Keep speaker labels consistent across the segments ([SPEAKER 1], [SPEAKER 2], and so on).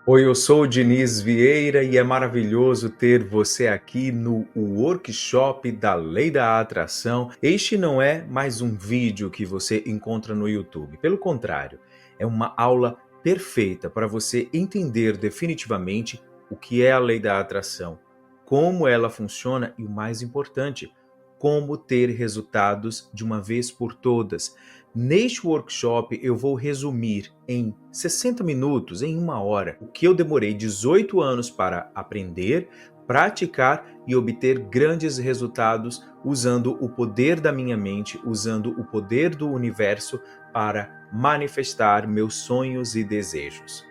[SPEAKER 1] Oi, eu sou o Diniz Vieira e é maravilhoso ter você aqui no workshop da Lei da Atração. Este não é mais um vídeo que você encontra no YouTube. Pelo contrário, é uma aula perfeita para você entender definitivamente o que é a Lei da Atração, como ela funciona e, o mais importante, como ter resultados de uma vez por todas. Neste workshop, eu vou resumir em 60 minutos, em uma hora, o que eu demorei 18 anos para aprender, praticar e obter grandes resultados usando o poder da minha mente, usando o poder do universo para manifestar meus sonhos e desejos.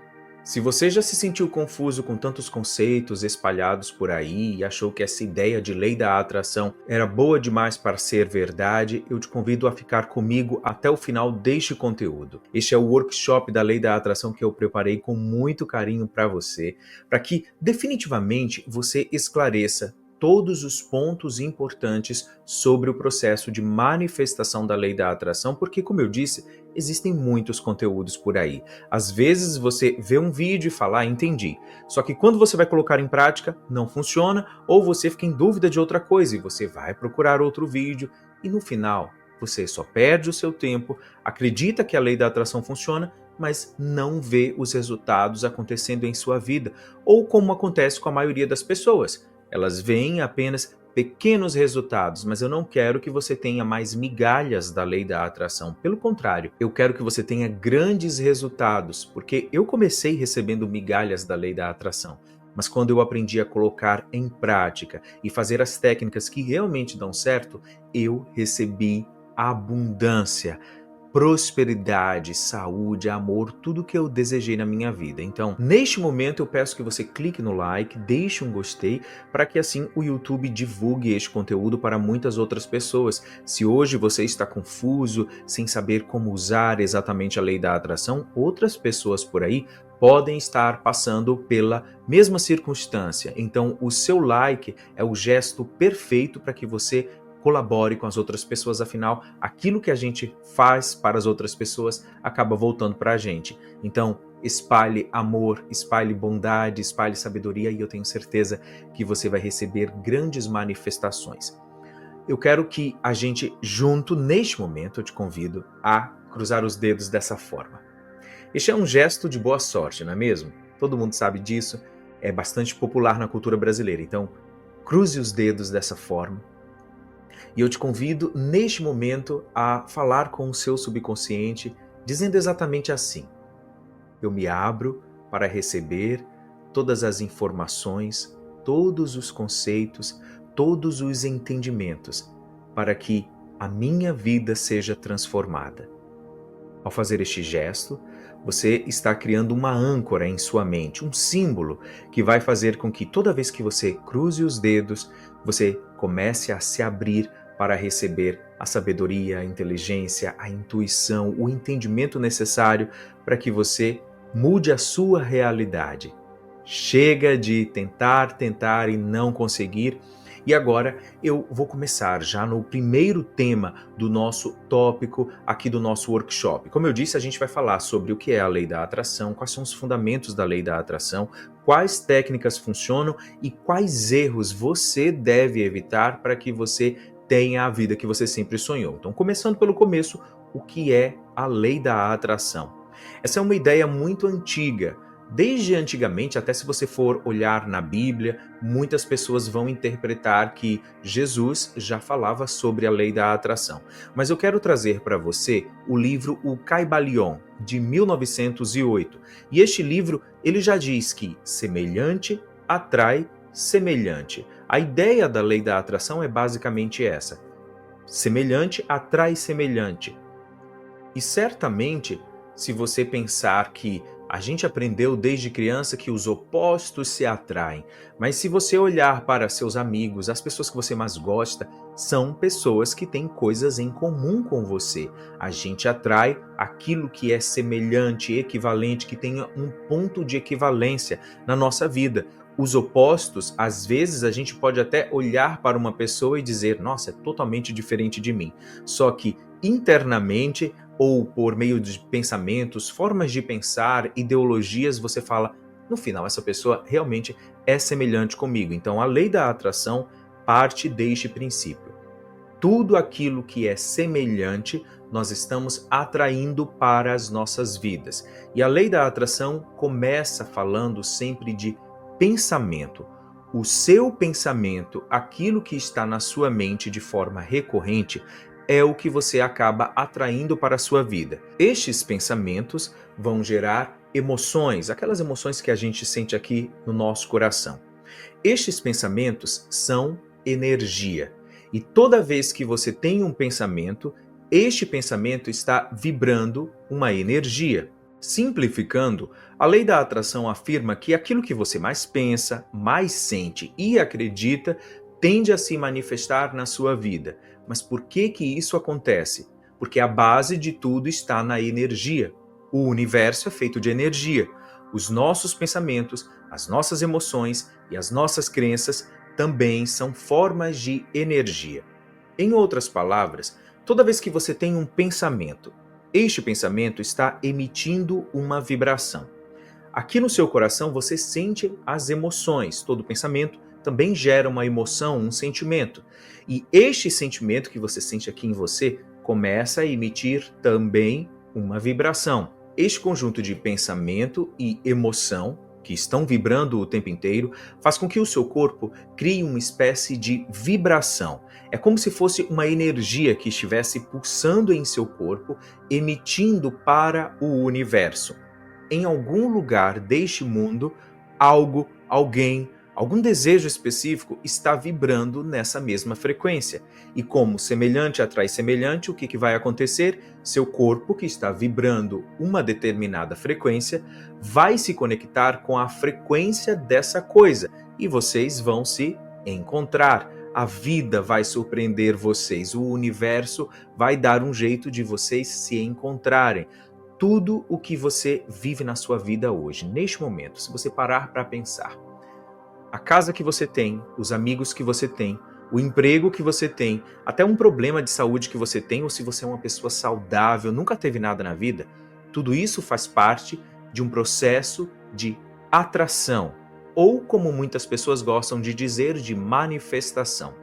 [SPEAKER 1] Se você já se sentiu confuso com tantos conceitos espalhados por aí e achou que essa ideia de lei da atração era boa demais para ser verdade, eu te convido a ficar comigo até o final deste conteúdo. Este é o workshop da lei da atração que eu preparei com muito carinho para você, para que definitivamente você esclareça todos os pontos importantes sobre o processo de manifestação da lei da atração, porque, como eu disse, existem muitos conteúdos por aí. Às vezes você vê um vídeo e fala, entendi. Só que quando você vai colocar em prática, não funciona, ou você fica em dúvida de outra coisa e você vai procurar outro vídeo e no final você só perde o seu tempo, acredita que a lei da atração funciona, mas não vê os resultados acontecendo em sua vida, ou como acontece com a maioria das pessoas. Elas veem apenas pequenos resultados, mas eu não quero que você tenha mais migalhas da lei da atração. Pelo contrário, eu quero que você tenha grandes resultados, porque eu comecei recebendo migalhas da lei da atração. Mas quando eu aprendi a colocar em prática e fazer as técnicas que realmente dão certo, eu recebi abundância, prosperidade, saúde, amor, tudo o que eu desejei na minha vida. Então, neste momento eu peço que você clique no like, deixe um gostei, para que assim o YouTube divulgue este conteúdo para muitas outras pessoas. Se hoje você está confuso, sem saber como usar exatamente a lei da atração, outras pessoas por aí podem estar passando pela mesma circunstância. Então, o seu like é o gesto perfeito para que você colabore com as outras pessoas, afinal, aquilo que a gente faz para as outras pessoas acaba voltando para a gente. Então, espalhe amor, espalhe bondade, espalhe sabedoria e eu tenho certeza que você vai receber grandes manifestações. Eu quero que a gente junto, neste momento, eu te convido a cruzar os dedos dessa forma. Este é um gesto de boa sorte, não é mesmo? Todo mundo sabe disso, é bastante popular na cultura brasileira. Então, cruze os dedos dessa forma. E eu te convido, neste momento, a falar com o seu subconsciente, dizendo exatamente assim: eu me abro para receber todas as informações, todos os conceitos, todos os entendimentos, para que a minha vida seja transformada. Ao fazer este gesto, você está criando uma âncora em sua mente, um símbolo que vai fazer com que toda vez que você cruze os dedos, você comece a se abrir para receber a sabedoria, a inteligência, a intuição, o entendimento necessário para que você mude a sua realidade. Chega de tentar e não conseguir. E agora eu vou começar já no primeiro tema do nosso tópico aqui do nosso workshop. Como eu disse, a gente vai falar sobre o que é a lei da atração, quais são os fundamentos da lei da atração, quais técnicas funcionam e quais erros você deve evitar para que você tenha a vida que você sempre sonhou. Então, começando pelo começo, o que é a lei da atração? Essa é uma ideia muito antiga. Desde antigamente, até se você for olhar na Bíblia, muitas pessoas vão interpretar que Jesus já falava sobre a lei da atração. Mas eu quero trazer para você o livro O Kybalion, de 1908. E este livro, ele já diz que semelhante atrai semelhante. A ideia da lei da atração é basicamente essa: semelhante atrai semelhante. E certamente, se você pensar que a gente aprendeu desde criança que os opostos se atraem, mas se você olhar para seus amigos, as pessoas que você mais gosta, são pessoas que têm coisas em comum com você. A gente atrai aquilo que é semelhante, equivalente, que tenha um ponto de equivalência na nossa vida. Os opostos, às vezes a gente pode até olhar para uma pessoa e dizer, nossa, é totalmente diferente de mim. Só que internamente ou por meio de pensamentos, formas de pensar, ideologias, você fala, no final essa pessoa realmente é semelhante comigo. Então a lei da atração parte deste princípio. Tudo aquilo que é semelhante, nós estamos atraindo para as nossas vidas. E a lei da atração começa falando sempre de pensamento. O seu pensamento, aquilo que está na sua mente de forma recorrente, é o que você acaba atraindo para a sua vida. Estes pensamentos vão gerar emoções, aquelas emoções que a gente sente aqui no nosso coração. Estes pensamentos são energia. E toda vez que você tem um pensamento, este pensamento está vibrando uma energia. Simplificando, a lei da atração afirma que aquilo que você mais pensa, mais sente e acredita tende a se manifestar na sua vida. Mas por que isso acontece? Porque a base de tudo está na energia. O universo é feito de energia. Os nossos pensamentos, as nossas emoções e as nossas crenças também são formas de energia. Em outras palavras, toda vez que você tem um pensamento, este pensamento está emitindo uma vibração. Aqui no seu coração você sente as emoções. Todo pensamento também gera uma emoção, um sentimento. E este sentimento que você sente aqui em você começa a emitir também uma vibração. Este conjunto de pensamento e emoção, que estão vibrando o tempo inteiro, faz com que o seu corpo crie uma espécie de vibração. É como se fosse uma energia que estivesse pulsando em seu corpo, emitindo para o universo. Em algum lugar deste mundo, algo, alguém, algum desejo específico está vibrando nessa mesma frequência. E como semelhante atrai semelhante, o que vai acontecer? Seu corpo, que está vibrando uma determinada frequência, vai se conectar com a frequência dessa coisa e vocês vão se encontrar. A vida vai surpreender vocês, o universo vai dar um jeito de vocês se encontrarem. Tudo o que você vive na sua vida hoje, neste momento, se você parar para pensar, a casa que você tem, os amigos que você tem, o emprego que você tem, até um problema de saúde que você tem, ou se você é uma pessoa saudável, nunca teve nada na vida, tudo isso faz parte de um processo de atração, ou como muitas pessoas gostam de dizer, de manifestação.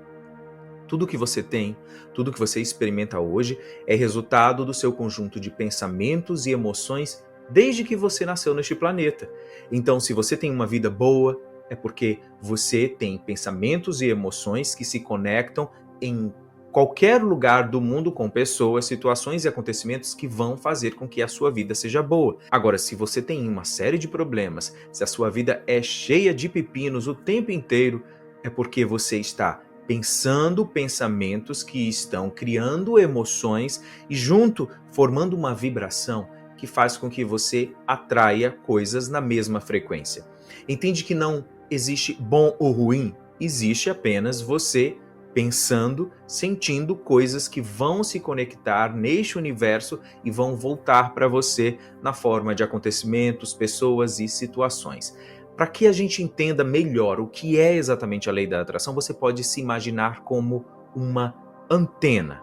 [SPEAKER 1] Tudo que você tem, tudo que você experimenta hoje é resultado do seu conjunto de pensamentos e emoções desde que você nasceu neste planeta. Então, se você tem uma vida boa, é porque você tem pensamentos e emoções que se conectam em qualquer lugar do mundo com pessoas, situações e acontecimentos que vão fazer com que a sua vida seja boa. Agora, se você tem uma série de problemas, se a sua vida é cheia de pepinos o tempo inteiro, é porque você está pensando pensamentos que estão criando emoções e junto formando uma vibração que faz com que você atraia coisas na mesma frequência. Entende que não existe bom ou ruim, existe apenas você pensando, sentindo coisas que vão se conectar neste universo e vão voltar para você na forma de acontecimentos, pessoas e situações. Para que a gente entenda melhor o que é exatamente a lei da atração, você pode se imaginar como uma antena.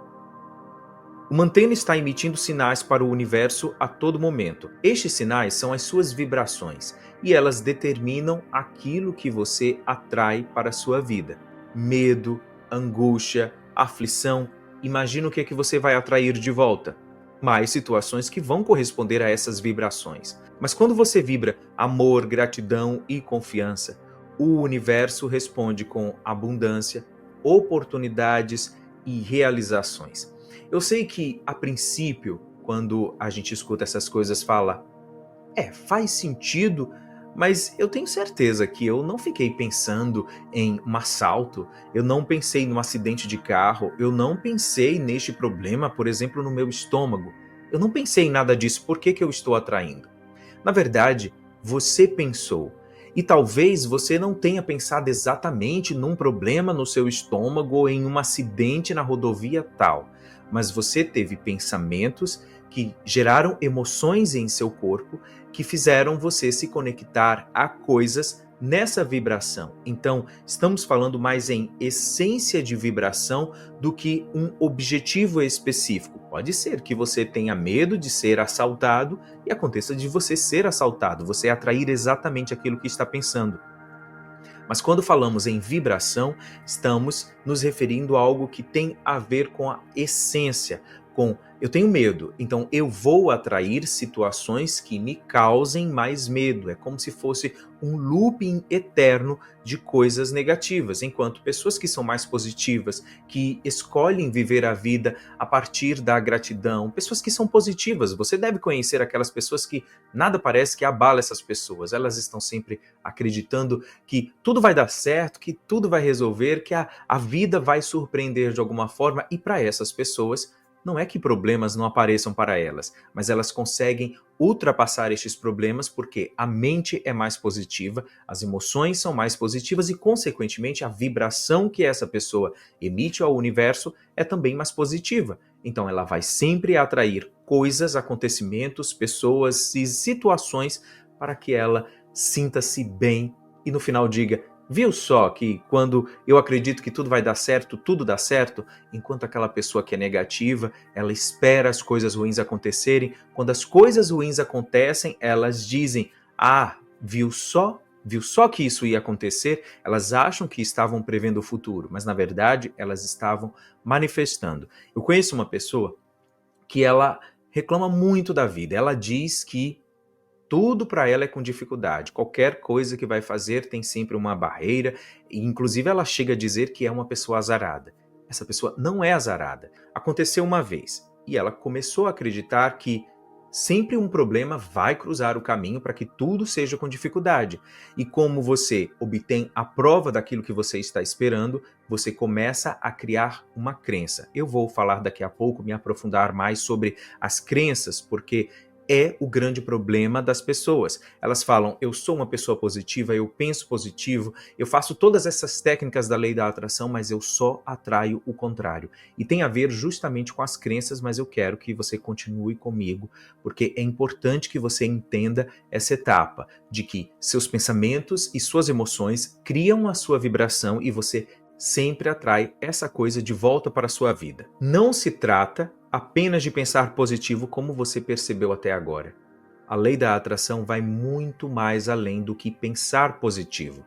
[SPEAKER 1] Uma antena está emitindo sinais para o universo a todo momento. Estes sinais são as suas vibrações e elas determinam aquilo que você atrai para a sua vida. Medo, angústia, aflição. Imagina o que é que você vai atrair de volta. Mais situações que vão corresponder a essas vibrações. Mas quando você vibra amor, gratidão e confiança, o universo responde com abundância, oportunidades e realizações. Eu sei que, a princípio, quando a gente escuta essas coisas, fala, faz sentido, mas eu tenho certeza que eu não fiquei pensando em um assalto, eu não pensei num acidente de carro, eu não pensei neste problema, por exemplo, no meu estômago. Eu não pensei em nada disso, por que eu estou atraindo? Na verdade, você pensou. E talvez você não tenha pensado exatamente num problema no seu estômago ou em um acidente na rodovia tal, mas você teve pensamentos que geraram emoções em seu corpo que fizeram você se conectar a coisas nessa vibração. Então, estamos falando mais em essência de vibração do que um objetivo específico. Pode ser que você tenha medo de ser assaltado e aconteça de você ser assaltado, você atrair exatamente aquilo que está pensando. Mas quando falamos em vibração, estamos nos referindo a algo que tem a ver com a essência, com eu tenho medo, então eu vou atrair situações que me causem mais medo. É como se fosse um looping eterno de coisas negativas, enquanto pessoas que são mais positivas, que escolhem viver a vida a partir da gratidão, pessoas que são positivas, você deve conhecer aquelas pessoas que nada parece que abala essas pessoas, elas estão sempre acreditando que tudo vai dar certo, que tudo vai resolver, que a vida vai surpreender de alguma forma, e para essas pessoas, não é que problemas não apareçam para elas, mas elas conseguem ultrapassar estes problemas porque a mente é mais positiva, as emoções são mais positivas e, consequentemente, a vibração que essa pessoa emite ao universo é também mais positiva. Então, ela vai sempre atrair coisas, acontecimentos, pessoas e situações para que ela sinta-se bem e no final diga: viu só que quando eu acredito que tudo vai dar certo, tudo dá certo, enquanto aquela pessoa que é negativa, ela espera as coisas ruins acontecerem. Quando as coisas ruins acontecem, elas dizem: ah, viu só? Viu só que isso ia acontecer? Elas acham que estavam prevendo o futuro, mas na verdade elas estavam manifestando. Eu conheço uma pessoa que ela reclama muito da vida. Ela diz que tudo para ela é com dificuldade. Qualquer coisa que vai fazer tem sempre uma barreira. E, inclusive, ela chega a dizer que é uma pessoa azarada. Essa pessoa não é azarada. Aconteceu uma vez e ela começou a acreditar que sempre um problema vai cruzar o caminho para que tudo seja com dificuldade. E como você obtém a prova daquilo que você está esperando, você começa a criar uma crença. Eu vou falar daqui a pouco, me aprofundar mais sobre as crenças, porque é o grande problema das pessoas. Elas falam: eu sou uma pessoa positiva, eu penso positivo, eu faço todas essas técnicas da lei da atração, mas eu só atraio o contrário. E tem a ver justamente com as crenças, mas eu quero que você continue comigo, porque é importante que você entenda essa etapa de que seus pensamentos e suas emoções criam a sua vibração e você sempre atrai essa coisa de volta para a sua vida. Não se trata apenas de pensar positivo como você percebeu até agora. A lei da atração vai muito mais além do que pensar positivo.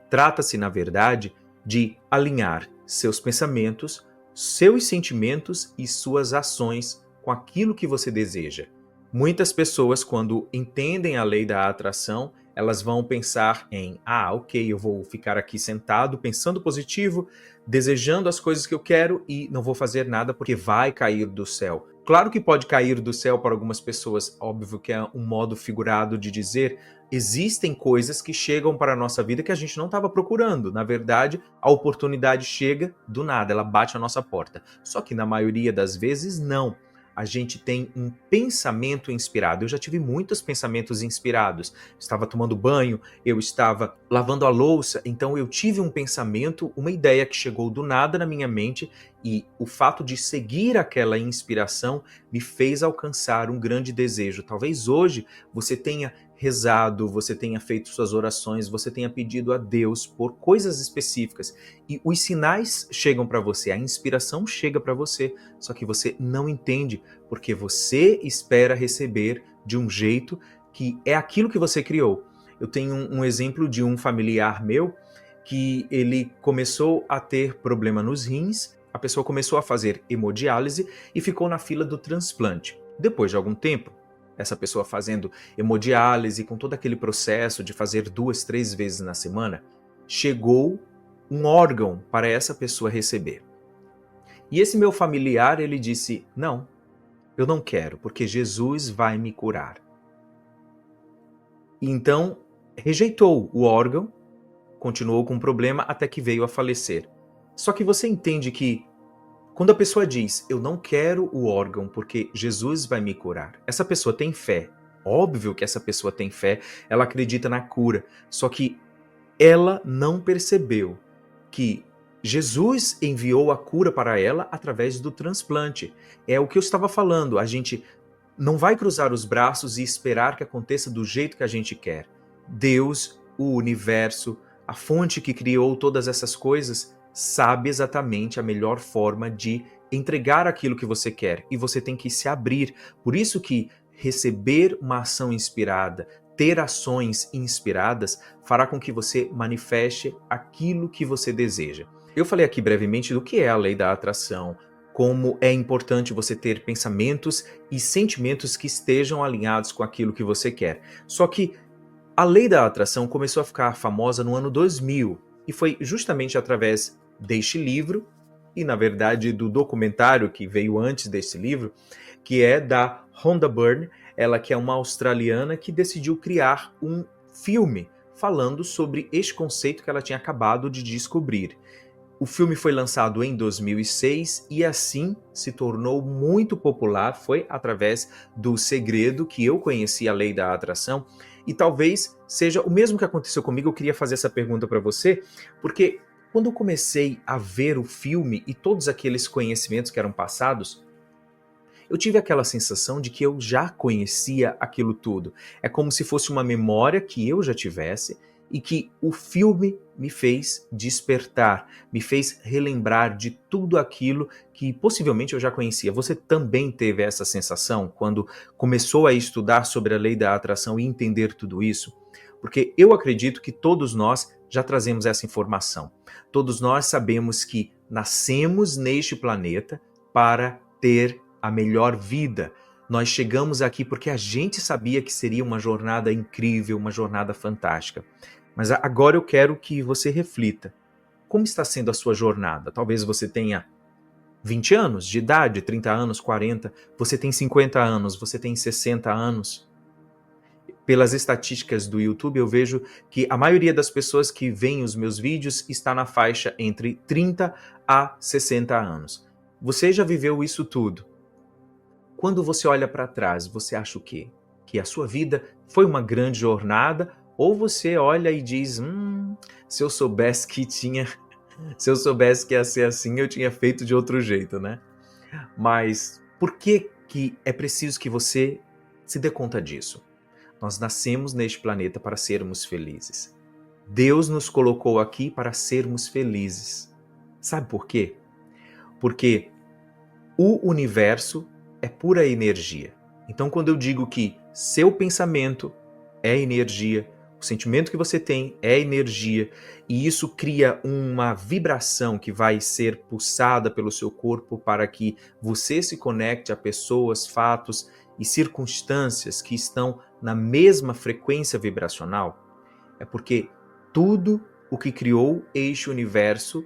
[SPEAKER 1] Trata-se, na verdade, de alinhar seus pensamentos, seus sentimentos e suas ações com aquilo que você deseja. Muitas pessoas, quando entendem a lei da atração, elas vão pensar em: ah, ok, eu vou ficar aqui sentado pensando positivo, desejando as coisas que eu quero e não vou fazer nada porque vai cair do céu. Claro que pode cair do céu para algumas pessoas, óbvio que é um modo figurado de dizer. Existem coisas que chegam para a nossa vida que a gente não estava procurando. Na verdade, a oportunidade chega do nada, ela bate à nossa porta. Só que na maioria das vezes, não. A gente tem um pensamento inspirado. Eu já tive muitos pensamentos inspirados. Estava tomando banho, eu estava lavando a louça, então eu tive um pensamento, uma ideia que chegou do nada na minha mente e o fato de seguir aquela inspiração me fez alcançar um grande desejo. Talvez hoje você tenha rezado, você tenha feito suas orações, você tenha pedido a Deus por coisas específicas e os sinais chegam para você, a inspiração chega para você, só que você não entende porque você espera receber de um jeito que é aquilo que você criou. Eu tenho um exemplo de um familiar meu que ele começou a ter problema nos rins, a pessoa começou a fazer hemodiálise e ficou na fila do transplante. Depois de algum tempo, essa pessoa fazendo hemodiálise, com todo aquele processo de fazer 2, 3 vezes na semana, chegou um órgão para essa pessoa receber. E esse meu familiar, ele disse: não, eu não quero, porque Jesus vai me curar. E então, rejeitou o órgão, continuou com o problema até que veio a falecer. Só que você entende que quando a pessoa diz: eu não quero o órgão porque Jesus vai me curar, essa pessoa tem fé. Óbvio que essa pessoa tem fé, ela acredita na cura. Só que ela não percebeu que Jesus enviou a cura para ela através do transplante. É o que eu estava falando, a gente não vai cruzar os braços e esperar que aconteça do jeito que a gente quer. Deus, o universo, a fonte que criou todas essas coisas, sabe exatamente a melhor forma de entregar aquilo que você quer e você tem que se abrir. Por isso que receber uma ação inspirada, ter ações inspiradas, fará com que você manifeste aquilo que você deseja. Eu falei aqui brevemente do que é a lei da atração, como é importante você ter pensamentos e sentimentos que estejam alinhados com aquilo que você quer. Só que a lei da atração começou a ficar famosa no ano 2000 e foi justamente através deste livro e, na verdade, do documentário que veio antes desse livro, que é da Rhonda Byrne, ela que é uma australiana que decidiu criar um filme falando sobre este conceito que ela tinha acabado de descobrir. O filme foi lançado em 2006 e assim se tornou muito popular. Foi através do Segredo que eu conheci a lei da atração e talvez seja o mesmo que aconteceu comigo. Eu queria fazer essa pergunta para você, porque quando eu comecei a ver o filme e todos aqueles conhecimentos que eram passados, eu tive aquela sensação de que eu já conhecia aquilo tudo. É como se fosse uma memória que eu já tivesse e que o filme me fez despertar, me fez relembrar de tudo aquilo que possivelmente eu já conhecia. Você também teve essa sensação quando começou a estudar sobre a lei da atração e entender tudo isso? Porque eu acredito que todos nós já trazemos essa informação. Todos nós sabemos que nascemos neste planeta para ter a melhor vida. Nós chegamos aqui porque a gente sabia que seria uma jornada incrível, uma jornada fantástica. Mas agora eu quero que você reflita. Como está sendo a sua jornada? Talvez você tenha 20 anos de idade, 30 anos, 40, você tem 50 anos, você tem 60 anos. Pelas estatísticas do YouTube, eu vejo que a maioria das pessoas que veem os meus vídeos está na faixa entre 30 a 60 anos. Você já viveu isso tudo. Quando você olha para trás, você acha o quê? Que a sua vida foi uma grande jornada? Ou você olha e diz, se eu soubesse que se eu soubesse que ia ser assim, eu tinha feito de outro jeito, né? Mas por que é preciso que você se dê conta disso? Nós nascemos neste planeta para sermos felizes. Deus nos colocou aqui para sermos felizes. Sabe por quê? Porque o universo é pura energia. Então, quando eu digo que seu pensamento é energia, o sentimento que você tem é energia, e isso cria uma vibração que vai ser pulsada pelo seu corpo para que você se conecte a pessoas, fatos e circunstâncias que estão na mesma frequência vibracional, é porque tudo o que criou este universo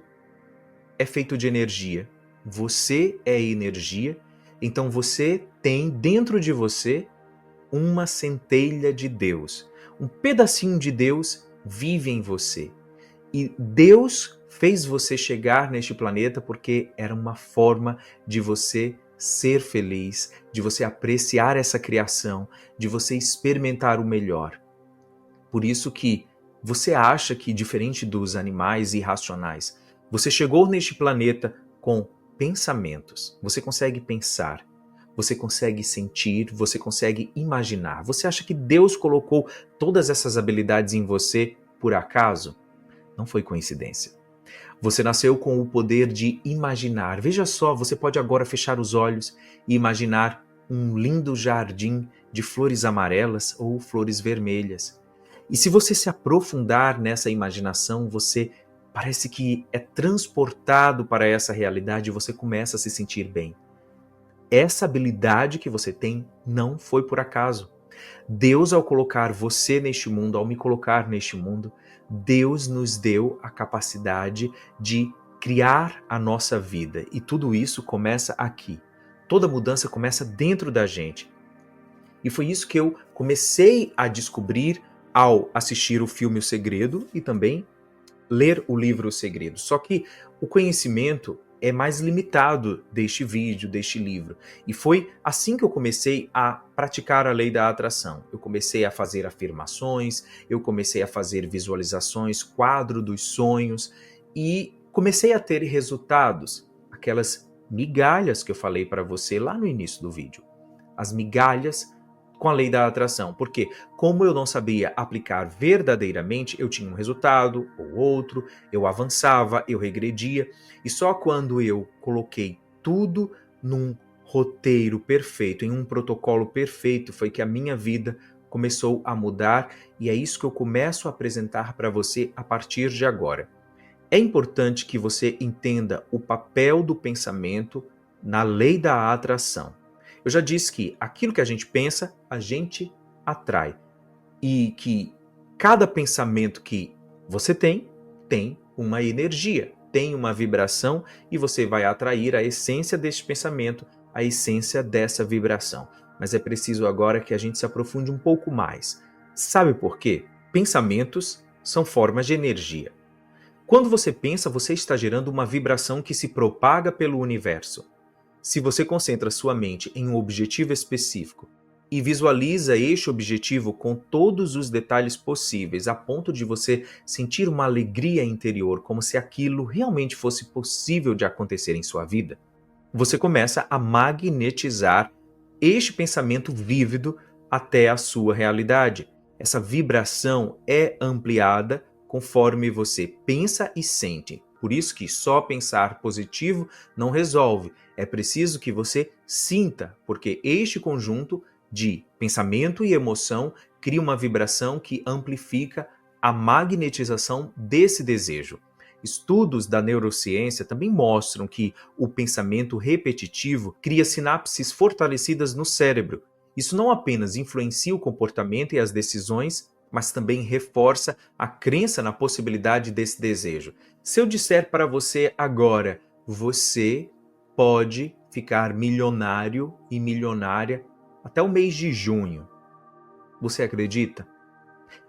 [SPEAKER 1] é feito de energia. Você é energia, então você tem dentro de você uma centelha de Deus. Um pedacinho de Deus vive em você. E Deus fez você chegar neste planeta porque era uma forma de você ser feliz, de você apreciar essa criação, de você experimentar o melhor. Por isso que você acha que, diferente dos animais irracionais, você chegou neste planeta com pensamentos. Você consegue pensar, você consegue sentir, você consegue imaginar. Você acha que Deus colocou todas essas habilidades em você por acaso? Não foi coincidência. Você nasceu com o poder de imaginar. Veja só, você pode agora fechar os olhos e imaginar um lindo jardim de flores amarelas ou flores vermelhas. E se você se aprofundar nessa imaginação, você parece que é transportado para essa realidade e você começa a se sentir bem. Essa habilidade que você tem não foi por acaso. Deus, ao colocar você neste mundo, ao me colocar neste mundo, Deus nos deu a capacidade de criar a nossa vida. E tudo isso começa aqui. Toda mudança começa dentro da gente. E foi isso que eu comecei a descobrir ao assistir o filme O Segredo e também ler o livro O Segredo. Só que o conhecimento é mais limitado deste vídeo, deste livro. E foi assim que eu comecei a praticar a lei da atração. Eu comecei a fazer afirmações, eu comecei a fazer visualizações, quadro dos sonhos e comecei a ter resultados. Aquelas migalhas que eu falei para você lá no início do vídeo. As migalhas com a lei da atração, porque como eu não sabia aplicar verdadeiramente, eu tinha um resultado ou outro, eu avançava, eu regredia, e só quando eu coloquei tudo num roteiro perfeito, em um protocolo perfeito, foi que a minha vida começou a mudar e é isso que eu começo a apresentar para você a partir de agora. É importante que você entenda o papel do pensamento na lei da atração. Eu já disse que aquilo que a gente pensa, a gente atrai. E que cada pensamento que você tem uma energia, tem uma vibração e você vai atrair a essência deste pensamento, a essência dessa vibração. Mas é preciso agora que a gente se aprofunde um pouco mais. Sabe por quê? Pensamentos são formas de energia. Quando você pensa, você está gerando uma vibração que se propaga pelo universo. Se você concentra sua mente em um objetivo específico e visualiza este objetivo com todos os detalhes possíveis, a ponto de você sentir uma alegria interior, como se aquilo realmente fosse possível de acontecer em sua vida, você começa a magnetizar este pensamento vívido até a sua realidade. Essa vibração é ampliada conforme você pensa e sente. Por isso que só pensar positivo não resolve. É preciso que você sinta, porque este conjunto de pensamento e emoção cria uma vibração que amplifica a magnetização desse desejo. Estudos da neurociência também mostram que o pensamento repetitivo cria sinapses fortalecidas no cérebro. Isso não apenas influencia o comportamento e as decisões, mas também reforça a crença na possibilidade desse desejo. Se eu disser para você agora, você pode ficar milionário e milionária até o mês de junho, você acredita?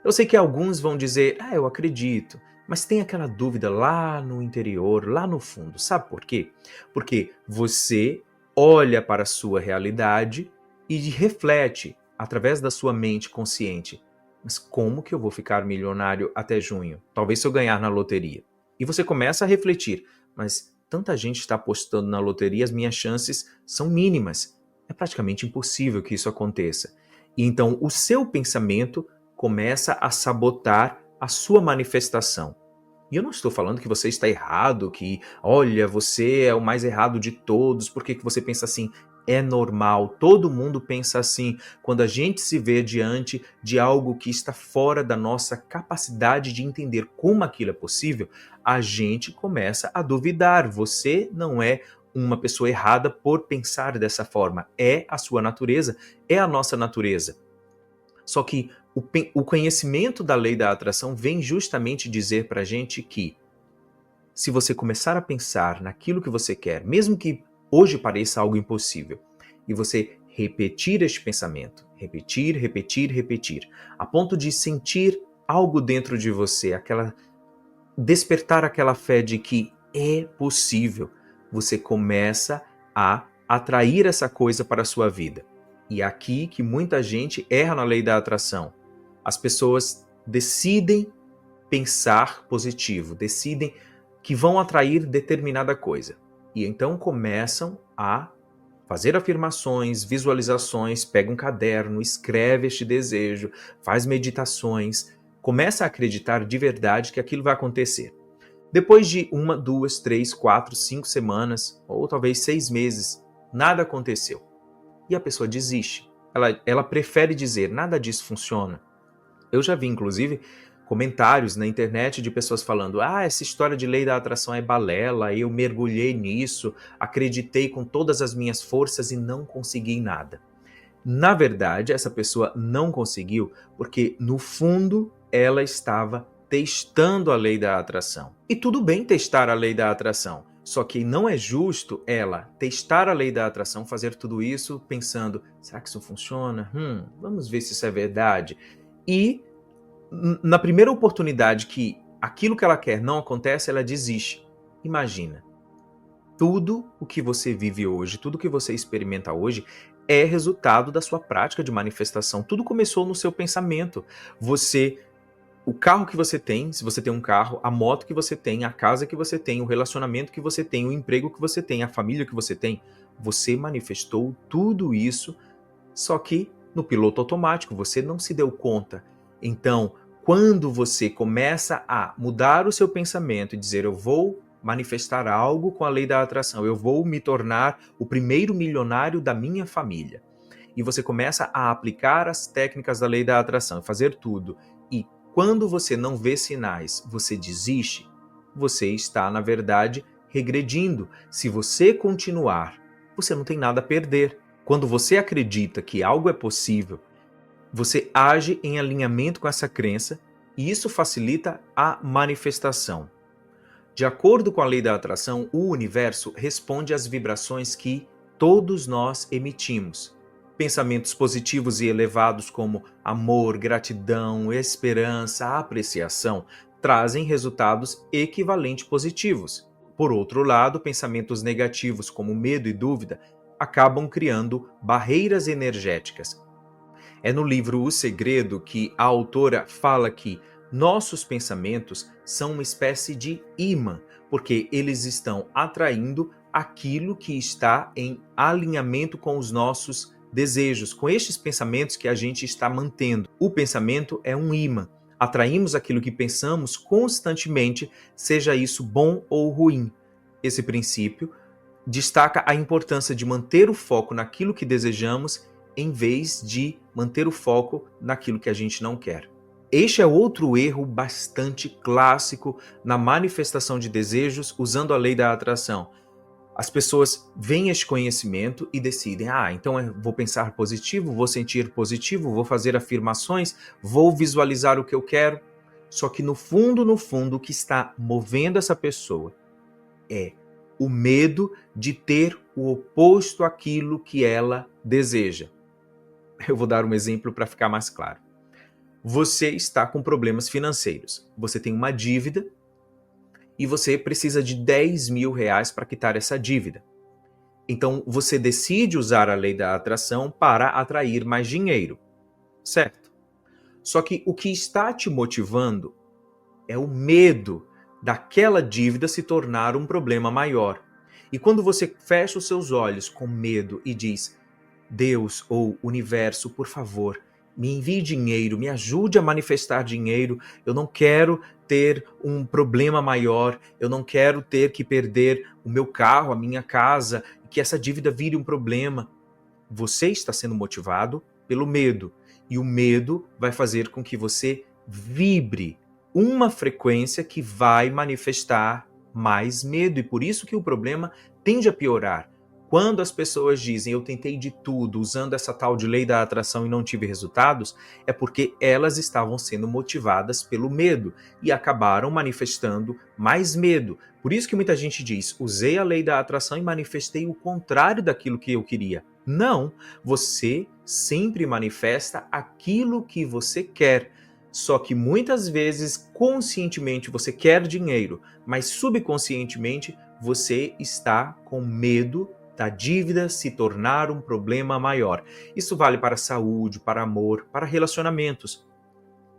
[SPEAKER 1] Eu sei que alguns vão dizer, eu acredito, mas tem aquela dúvida lá no interior, lá no fundo. Sabe por quê? Porque você olha para a sua realidade e reflete através da sua mente consciente. Mas como que eu vou ficar milionário até junho? Talvez se eu ganhar na loteria. E você começa a refletir, mas tanta gente está apostando na loteria, as minhas chances são mínimas. É praticamente impossível que isso aconteça. E então o seu pensamento começa a sabotar a sua manifestação. E eu não estou falando que você está errado, que, olha, você é o mais errado de todos, por que você pensa assim? É normal, todo mundo pensa assim. Quando a gente se vê diante de algo que está fora da nossa capacidade de entender como aquilo é possível, a gente começa a duvidar. Você não é uma pessoa errada por pensar dessa forma. É a sua natureza, é a nossa natureza. Só que o conhecimento da lei da atração vem justamente dizer para a gente que se você começar a pensar naquilo que você quer, mesmo que hoje pareça algo impossível, e você repetir este pensamento, repetir, a ponto de sentir algo dentro de você, despertar aquela fé de que é possível, você começa a atrair essa coisa para a sua vida. E é aqui que muita gente erra na lei da atração. As pessoas decidem pensar positivo, decidem que vão atrair determinada coisa. E então começam a fazer afirmações, visualizações, pega um caderno, escreve este desejo, faz meditações, começa a acreditar de verdade que aquilo vai acontecer. Depois de 1, 2, 3, 4, 5 semanas, ou talvez 6 meses, nada aconteceu. E a pessoa desiste. Ela prefere dizer, nada disso funciona. Eu já vi, inclusive, comentários na internet de pessoas falando, essa história de lei da atração é balela, eu mergulhei nisso, acreditei com todas as minhas forças e não consegui nada. Na verdade, essa pessoa não conseguiu porque, no fundo, ela estava testando a lei da atração. E tudo bem testar a lei da atração. Só que não é justo ela testar a lei da atração, fazer tudo isso pensando, será que isso funciona? Vamos ver se isso é verdade. E na primeira oportunidade que aquilo que ela quer não acontece, ela desiste. Imagina, tudo o que você vive hoje, tudo que você experimenta hoje é resultado da sua prática de manifestação. Tudo começou no seu pensamento. O carro que você tem, se você tem um carro, a moto que você tem, a casa que você tem, o relacionamento que você tem, o emprego que você tem, a família que você tem, você manifestou tudo isso, só que no piloto automático, você não se deu conta. Então, quando você começa a mudar o seu pensamento e dizer eu vou manifestar algo com a lei da atração. Eu vou me tornar o primeiro milionário da minha família. E você começa a aplicar as técnicas da lei da atração, fazer tudo. E quando você não vê sinais, você desiste, você está, na verdade, regredindo. Se você continuar, você não tem nada a perder. Quando você acredita que algo é possível, você age em alinhamento com essa crença e isso facilita a manifestação. De acordo com a lei da atração, o universo responde às vibrações que todos nós emitimos. Pensamentos positivos e elevados como amor, gratidão, esperança, apreciação trazem resultados equivalentes positivos. Por outro lado, pensamentos negativos como medo e dúvida acabam criando barreiras energéticas. É no livro O Segredo que a autora fala que nossos pensamentos são uma espécie de imã, porque eles estão atraindo aquilo que está em alinhamento com os nossos desejos, com estes pensamentos que a gente está mantendo. O pensamento é um imã. Atraímos aquilo que pensamos constantemente, seja isso bom ou ruim. Esse princípio destaca a importância de manter o foco naquilo que desejamos em vez de manter o foco naquilo que a gente não quer. Este é outro erro bastante clássico na manifestação de desejos usando a lei da atração. As pessoas veem este conhecimento e decidem, então eu vou pensar positivo, vou sentir positivo, vou fazer afirmações, vou visualizar o que eu quero. Só que no fundo, o que está movendo essa pessoa é o medo de ter o oposto àquilo que ela deseja. Eu vou dar um exemplo para ficar mais claro. Você está com problemas financeiros. Você tem uma dívida e você precisa de 10 mil reais para quitar essa dívida. Então, você decide usar a lei da atração para atrair mais dinheiro, certo? Só que o que está te motivando é o medo daquela dívida se tornar um problema maior. E quando você fecha os seus olhos com medo e diz, Deus ou universo, por favor, me envie dinheiro, me ajude a manifestar dinheiro, eu não quero ter um problema maior, eu não quero ter que perder o meu carro, a minha casa, que essa dívida vire um problema. Você está sendo motivado pelo medo, e o medo vai fazer com que você vibre uma frequência que vai manifestar mais medo, e por isso que o problema tende a piorar. Quando as pessoas dizem, eu tentei de tudo usando essa tal de lei da atração e não tive resultados, é porque elas estavam sendo motivadas pelo medo e acabaram manifestando mais medo. Por isso que muita gente diz, usei a lei da atração e manifestei o contrário daquilo que eu queria. Não, você sempre manifesta aquilo que você quer. Só que muitas vezes, conscientemente, você quer dinheiro, mas subconscientemente você está com medo da dívida se tornar um problema maior. Isso vale para saúde, para amor, para relacionamentos.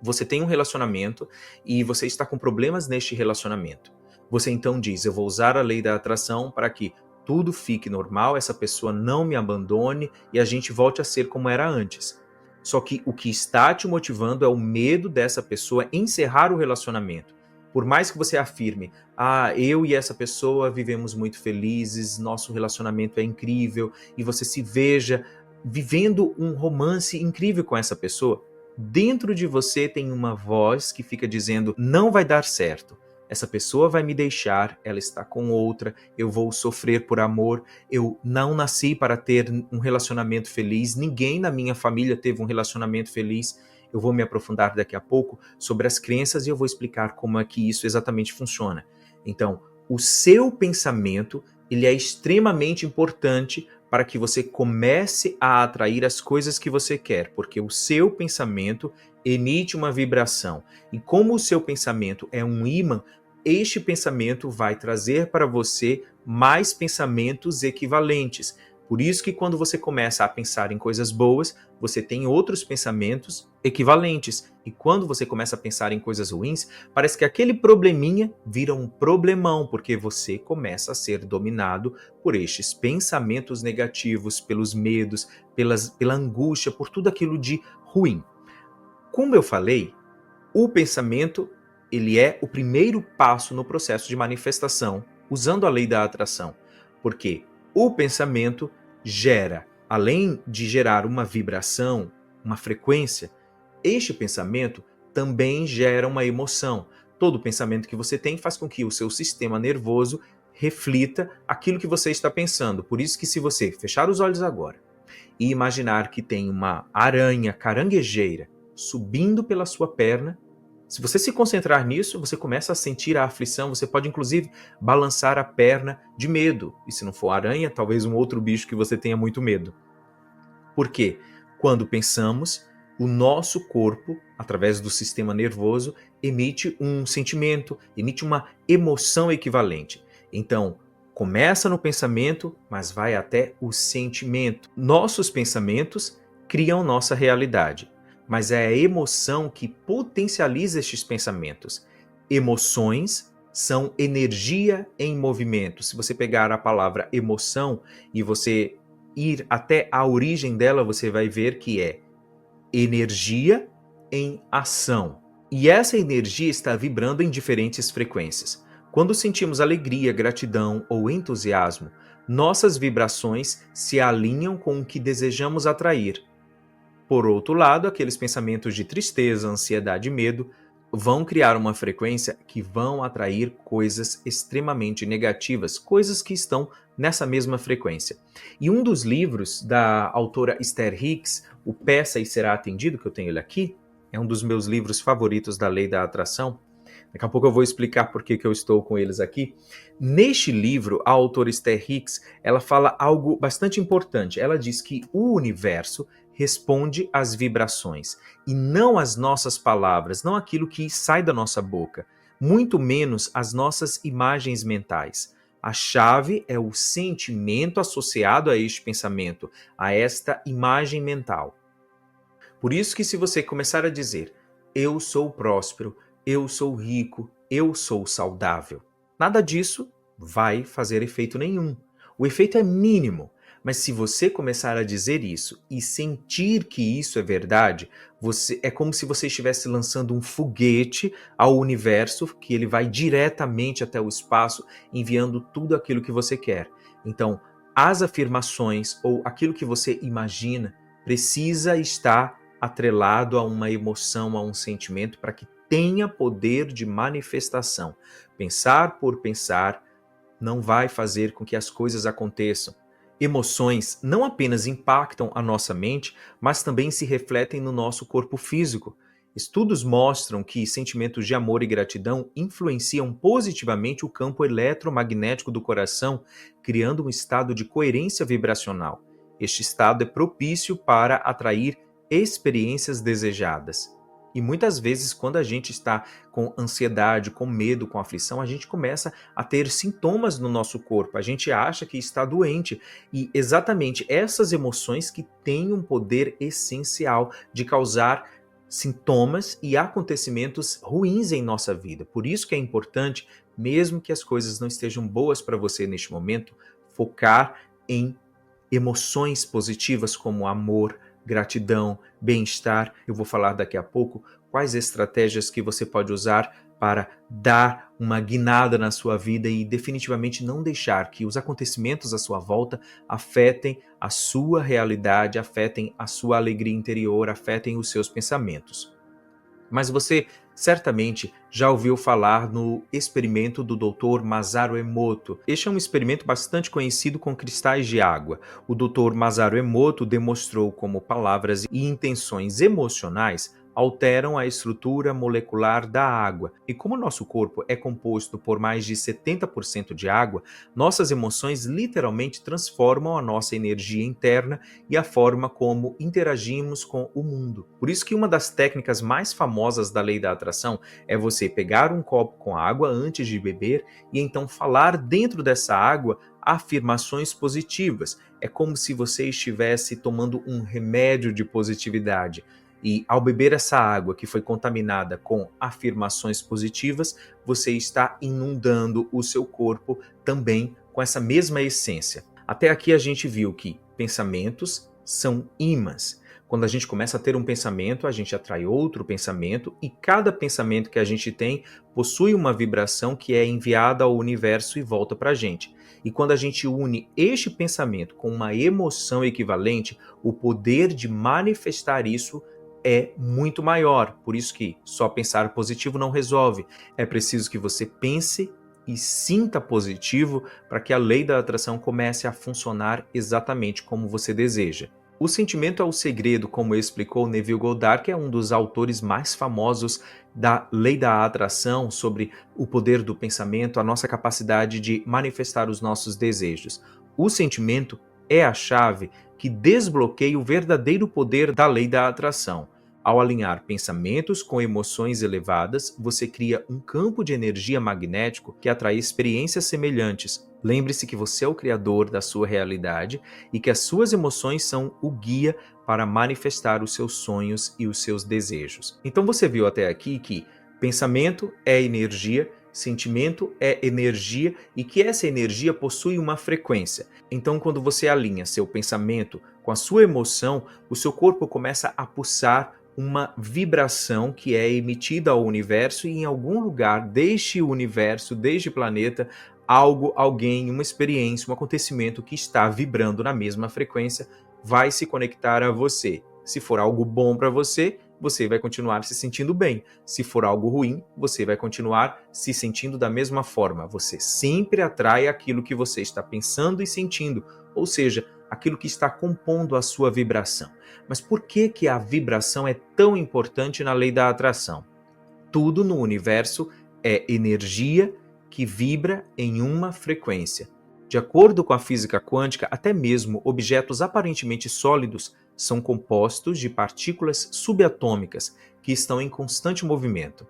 [SPEAKER 1] Você tem um relacionamento e você está com problemas neste relacionamento. Você então diz, eu vou usar a lei da atração para que tudo fique normal, essa pessoa não me abandone e a gente volte a ser como era antes. Só que o que está te motivando é o medo dessa pessoa encerrar o relacionamento. Por mais que você afirme, eu e essa pessoa vivemos muito felizes, nosso relacionamento é incrível, e você se veja vivendo um romance incrível com essa pessoa, dentro de você tem uma voz que fica dizendo, não vai dar certo. Essa pessoa vai me deixar, ela está com outra, eu vou sofrer por amor, eu não nasci para ter um relacionamento feliz, ninguém na minha família teve um relacionamento feliz. Eu vou me aprofundar daqui a pouco sobre as crenças e eu vou explicar como é que isso exatamente funciona. Então, o seu pensamento, ele é extremamente importante para que você comece a atrair as coisas que você quer, porque o seu pensamento emite uma vibração. E como o seu pensamento é um ímã, este pensamento vai trazer para você mais pensamentos equivalentes. Por isso que quando você começa a pensar em coisas boas, você tem outros pensamentos equivalentes. E quando você começa a pensar em coisas ruins, parece que aquele probleminha vira um problemão, porque você começa a ser dominado por estes pensamentos negativos, pelos medos, pela angústia, por tudo aquilo de ruim. Como eu falei, o pensamento ele é o primeiro passo no processo de manifestação usando a lei da atração. Porque o pensamento gera, além de gerar uma vibração, uma frequência, este pensamento também gera uma emoção. Todo pensamento que você tem faz com que o seu sistema nervoso reflita aquilo que você está pensando. Por isso que se você fechar os olhos agora e imaginar que tem uma aranha caranguejeira subindo pela sua perna, se você se concentrar nisso, você começa a sentir a aflição, você pode inclusive balançar a perna de medo. E se não for aranha, talvez um outro bicho que você tenha muito medo. Por quê? Quando pensamos, o nosso corpo, através do sistema nervoso, emite um sentimento, emite uma emoção equivalente. Então, começa no pensamento, mas vai até o sentimento. Nossos pensamentos criam nossa realidade, mas é a emoção que potencializa estes pensamentos. Emoções são energia em movimento. Se você pegar a palavra emoção e você ir até a origem dela, você vai ver que é energia em ação. E essa energia está vibrando em diferentes frequências. Quando sentimos alegria, gratidão ou entusiasmo, nossas vibrações se alinham com o que desejamos atrair. Por outro lado, aqueles pensamentos de tristeza, ansiedade e medo vão criar uma frequência que vão atrair coisas extremamente negativas, coisas que estão nessa mesma frequência. E um dos livros da autora Esther Hicks, O Peça e Será Atendido, que eu tenho ele aqui, é um dos meus livros favoritos da Lei da Atração. Daqui a pouco eu vou explicar por que eu estou com eles aqui. Neste livro, a autora Esther Hicks, ela fala algo bastante importante. Ela diz que o universo responde às vibrações e não às nossas palavras, não aquilo que sai da nossa boca, muito menos as nossas imagens mentais. A chave é o sentimento associado a este pensamento, a esta imagem mental. Por isso que se você começar a dizer, eu sou próspero, eu sou rico, eu sou saudável, nada disso vai fazer efeito nenhum. O efeito é mínimo. Mas se você começar a dizer isso e sentir que isso é verdade, é como se você estivesse lançando um foguete ao universo, que ele vai diretamente até o espaço, enviando tudo aquilo que você quer. Então, as afirmações ou aquilo que você imagina precisa estar atrelado a uma emoção, a um sentimento, para que tenha poder de manifestação. Pensar por pensar não vai fazer com que as coisas aconteçam. Emoções não apenas impactam a nossa mente, mas também se refletem no nosso corpo físico. Estudos mostram que sentimentos de amor e gratidão influenciam positivamente o campo eletromagnético do coração, criando um estado de coerência vibracional. Este estado é propício para atrair experiências desejadas. E muitas vezes, quando a gente está com ansiedade, com medo, com aflição, a gente começa a ter sintomas no nosso corpo. A gente acha que está doente. E exatamente essas emoções que têm um poder essencial de causar sintomas e acontecimentos ruins em nossa vida. Por isso que é importante, mesmo que as coisas não estejam boas para você neste momento, focar em emoções positivas como amor, gratidão, bem-estar. Eu vou falar daqui a pouco quais estratégias que você pode usar para dar uma guinada na sua vida e definitivamente não deixar que os acontecimentos à sua volta afetem a sua realidade, afetem a sua alegria interior, afetem os seus pensamentos. Mas você certamente já ouviu falar no experimento do Dr. Masaru Emoto. Este é um experimento bastante conhecido com cristais de água. O Dr. Masaru Emoto demonstrou como palavras e intenções emocionais alteram a estrutura molecular da água. E como nosso corpo é composto por mais de 70% de água, nossas emoções literalmente transformam a nossa energia interna e a forma como interagimos com o mundo. Por isso que uma das técnicas mais famosas da lei da atração é você pegar um copo com água antes de beber e então falar dentro dessa água afirmações positivas. É como se você estivesse tomando um remédio de positividade. E ao beber essa água que foi contaminada com afirmações positivas, você está inundando o seu corpo também com essa mesma essência. Até aqui a gente viu que pensamentos são ímãs, Quando a gente começa a ter um pensamento, a gente atrai outro pensamento e cada pensamento que a gente tem possui uma vibração que é enviada ao universo e volta para a gente. E quando a gente une este pensamento com uma emoção equivalente, o poder de manifestar isso é muito maior. Por isso que só pensar positivo não resolve. É preciso que você pense e sinta positivo para que a lei da atração comece a funcionar exatamente como você deseja. O sentimento é o segredo, como explicou Neville Goddard, que é um dos autores mais famosos da lei da atração, sobre o poder do pensamento, a nossa capacidade de manifestar os nossos desejos. O sentimento é a chave que desbloqueia o verdadeiro poder da lei da atração. Ao alinhar pensamentos com emoções elevadas, você cria um campo de energia magnético que atrai experiências semelhantes. Lembre-se que você é o criador da sua realidade e que as suas emoções são o guia para manifestar os seus sonhos e os seus desejos. Então você viu até aqui que pensamento é energia, sentimento é energia e que essa energia possui uma frequência. Então quando você alinha seu pensamento com a sua emoção, o seu corpo começa a pulsar uma vibração que é emitida ao universo e em algum lugar deste universo, deste planeta, algo, alguém, uma experiência, um acontecimento que está vibrando na mesma frequência vai se conectar a você. Se for algo bom para você, você vai continuar se sentindo bem. Se for algo ruim, você vai continuar se sentindo da mesma forma. Você sempre atrai aquilo que você está pensando e sentindo, ou seja, aquilo que está compondo a sua vibração. Mas por que a vibração é tão importante na lei da atração? Tudo no universo é energia que vibra em uma frequência. De acordo com a física quântica, até mesmo objetos aparentemente sólidos são compostos de partículas subatômicas que estão em constante movimento.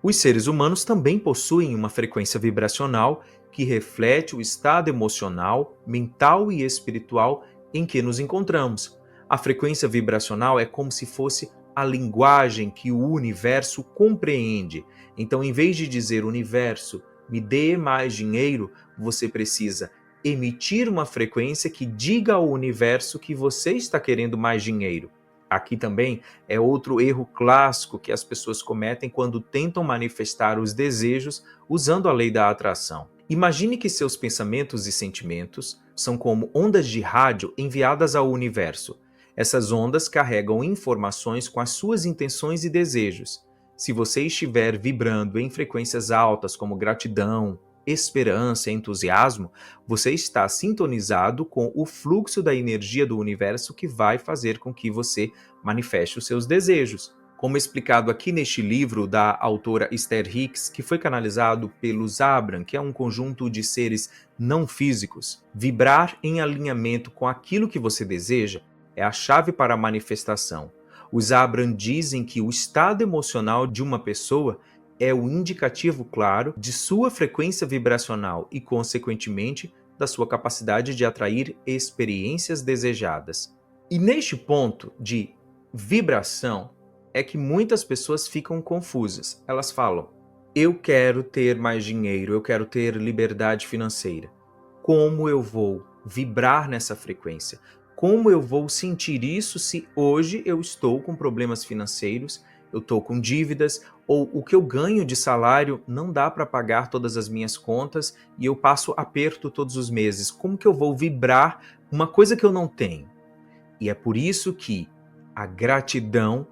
[SPEAKER 1] Os seres humanos também possuem uma frequência vibracional que reflete o estado emocional, mental e espiritual em que nos encontramos. A frequência vibracional é como se fosse a linguagem que o universo compreende. Então, em vez de dizer universo, me dê mais dinheiro, você precisa emitir uma frequência que diga ao universo que você está querendo mais dinheiro. Aqui também é outro erro clássico que as pessoas cometem quando tentam manifestar os desejos usando a lei da atração. Imagine que seus pensamentos e sentimentos são como ondas de rádio enviadas ao universo. Essas ondas carregam informações com as suas intenções e desejos. Se você estiver vibrando em frequências altas como gratidão, esperança e entusiasmo, você está sintonizado com o fluxo da energia do universo que vai fazer com que você manifeste os seus desejos. Como explicado aqui neste livro da autora Esther Hicks, que foi canalizado pelos Abram, que é um conjunto de seres não físicos, vibrar em alinhamento com aquilo que você deseja é a chave para a manifestação. Os Abram dizem que o estado emocional de uma pessoa é o indicativo claro de sua frequência vibracional e, consequentemente, da sua capacidade de atrair experiências desejadas. E neste ponto de vibração é que muitas pessoas ficam confusas. Elas falam, eu quero ter mais dinheiro, eu quero ter liberdade financeira. Como eu vou vibrar nessa frequência? Como eu vou sentir isso se hoje eu estou com problemas financeiros, eu estou com dívidas, ou o que eu ganho de salário não dá para pagar todas as minhas contas e eu passo aperto todos os meses? Como que eu vou vibrar uma coisa que eu não tenho? E é por isso que a gratidão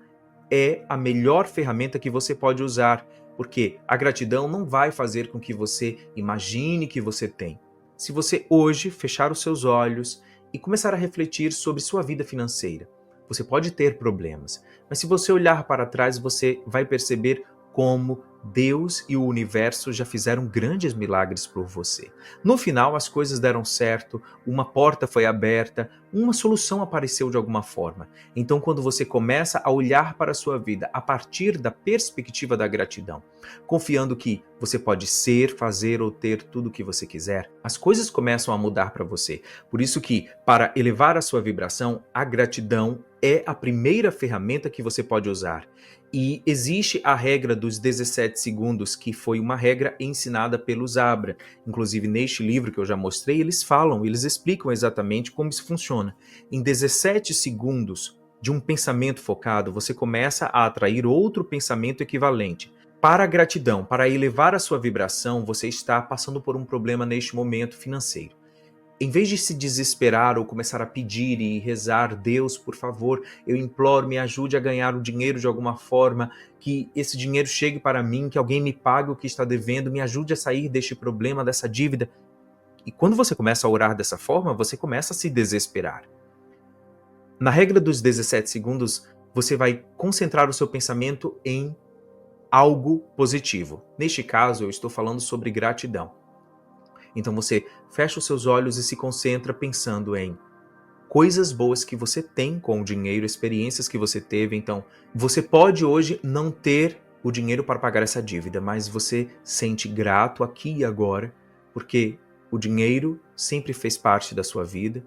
[SPEAKER 1] é a melhor ferramenta que você pode usar, porque a gratidão não vai fazer com que você imagine que você tem. Se você hoje fechar os seus olhos e começar a refletir sobre sua vida financeira, você pode ter problemas, mas se você olhar para trás, você vai perceber como Deus e o universo já fizeram grandes milagres por você. No final, as coisas deram certo, uma porta foi aberta, uma solução apareceu de alguma forma. Então, quando você começa a olhar para a sua vida a partir da perspectiva da gratidão, confiando que você pode ser, fazer ou ter tudo o que você quiser, as coisas começam a mudar para você. Por isso que, para elevar a sua vibração, a gratidão é a primeira ferramenta que você pode usar. E existe a regra dos 17 segundos, que foi uma regra ensinada pelos Abram. Inclusive, neste livro que eu já mostrei, eles explicam exatamente como isso funciona. Em 17 segundos, de um pensamento focado, você começa a atrair outro pensamento equivalente. Para a gratidão, para elevar a sua vibração, você está passando por um problema neste momento financeiro. Em vez de se desesperar ou começar a pedir e rezar, Deus, por favor, eu imploro, me ajude a ganhar o dinheiro de alguma forma, que esse dinheiro chegue para mim, que alguém me pague o que está devendo, me ajude a sair deste problema, dessa dívida. E quando você começa a orar dessa forma, você começa a se desesperar. Na regra dos 17 segundos, você vai concentrar o seu pensamento em algo positivo. Neste caso, eu estou falando sobre gratidão. Então você fecha os seus olhos e se concentra pensando em coisas boas que você tem com o dinheiro, experiências que você teve. Então, você pode hoje não ter o dinheiro para pagar essa dívida, mas você sente grato aqui e agora, porque o dinheiro sempre fez parte da sua vida.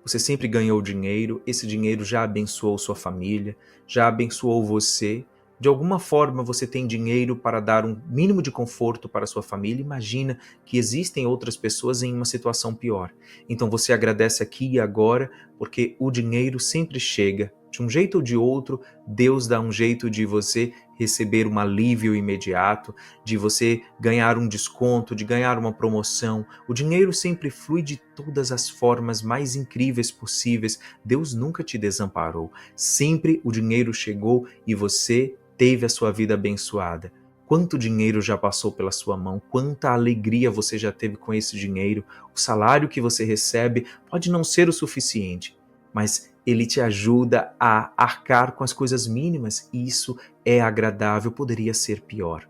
[SPEAKER 1] Você sempre ganhou dinheiro, esse dinheiro já abençoou sua família, já abençoou você. De alguma forma você tem dinheiro para dar um mínimo de conforto para sua família. Imagina que existem outras pessoas em uma situação pior. Então você agradece aqui e agora, porque o dinheiro sempre chega. De um jeito ou de outro, Deus dá um jeito de você receber um alívio imediato, de você ganhar um desconto, de ganhar uma promoção. O dinheiro sempre flui de todas as formas mais incríveis possíveis. Deus nunca te desamparou. Sempre o dinheiro chegou e você teve a sua vida abençoada. Quanto dinheiro já passou pela sua mão, quanta alegria você já teve com esse dinheiro. O salário que você recebe pode não ser o suficiente, mas ele te ajuda a arcar com as coisas mínimas e isso é agradável, poderia ser pior.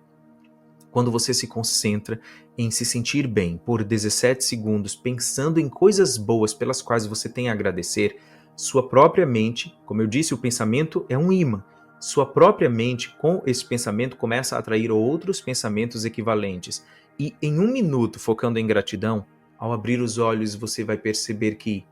[SPEAKER 1] Quando você se concentra em se sentir bem por 17 segundos, pensando em coisas boas pelas quais você tem a agradecer, sua própria mente, como eu disse, o pensamento é um imã. Sua própria mente, com esse pensamento, começa a atrair outros pensamentos equivalentes. E em 1 minuto, focando em gratidão, ao abrir os olhos, você vai perceber que,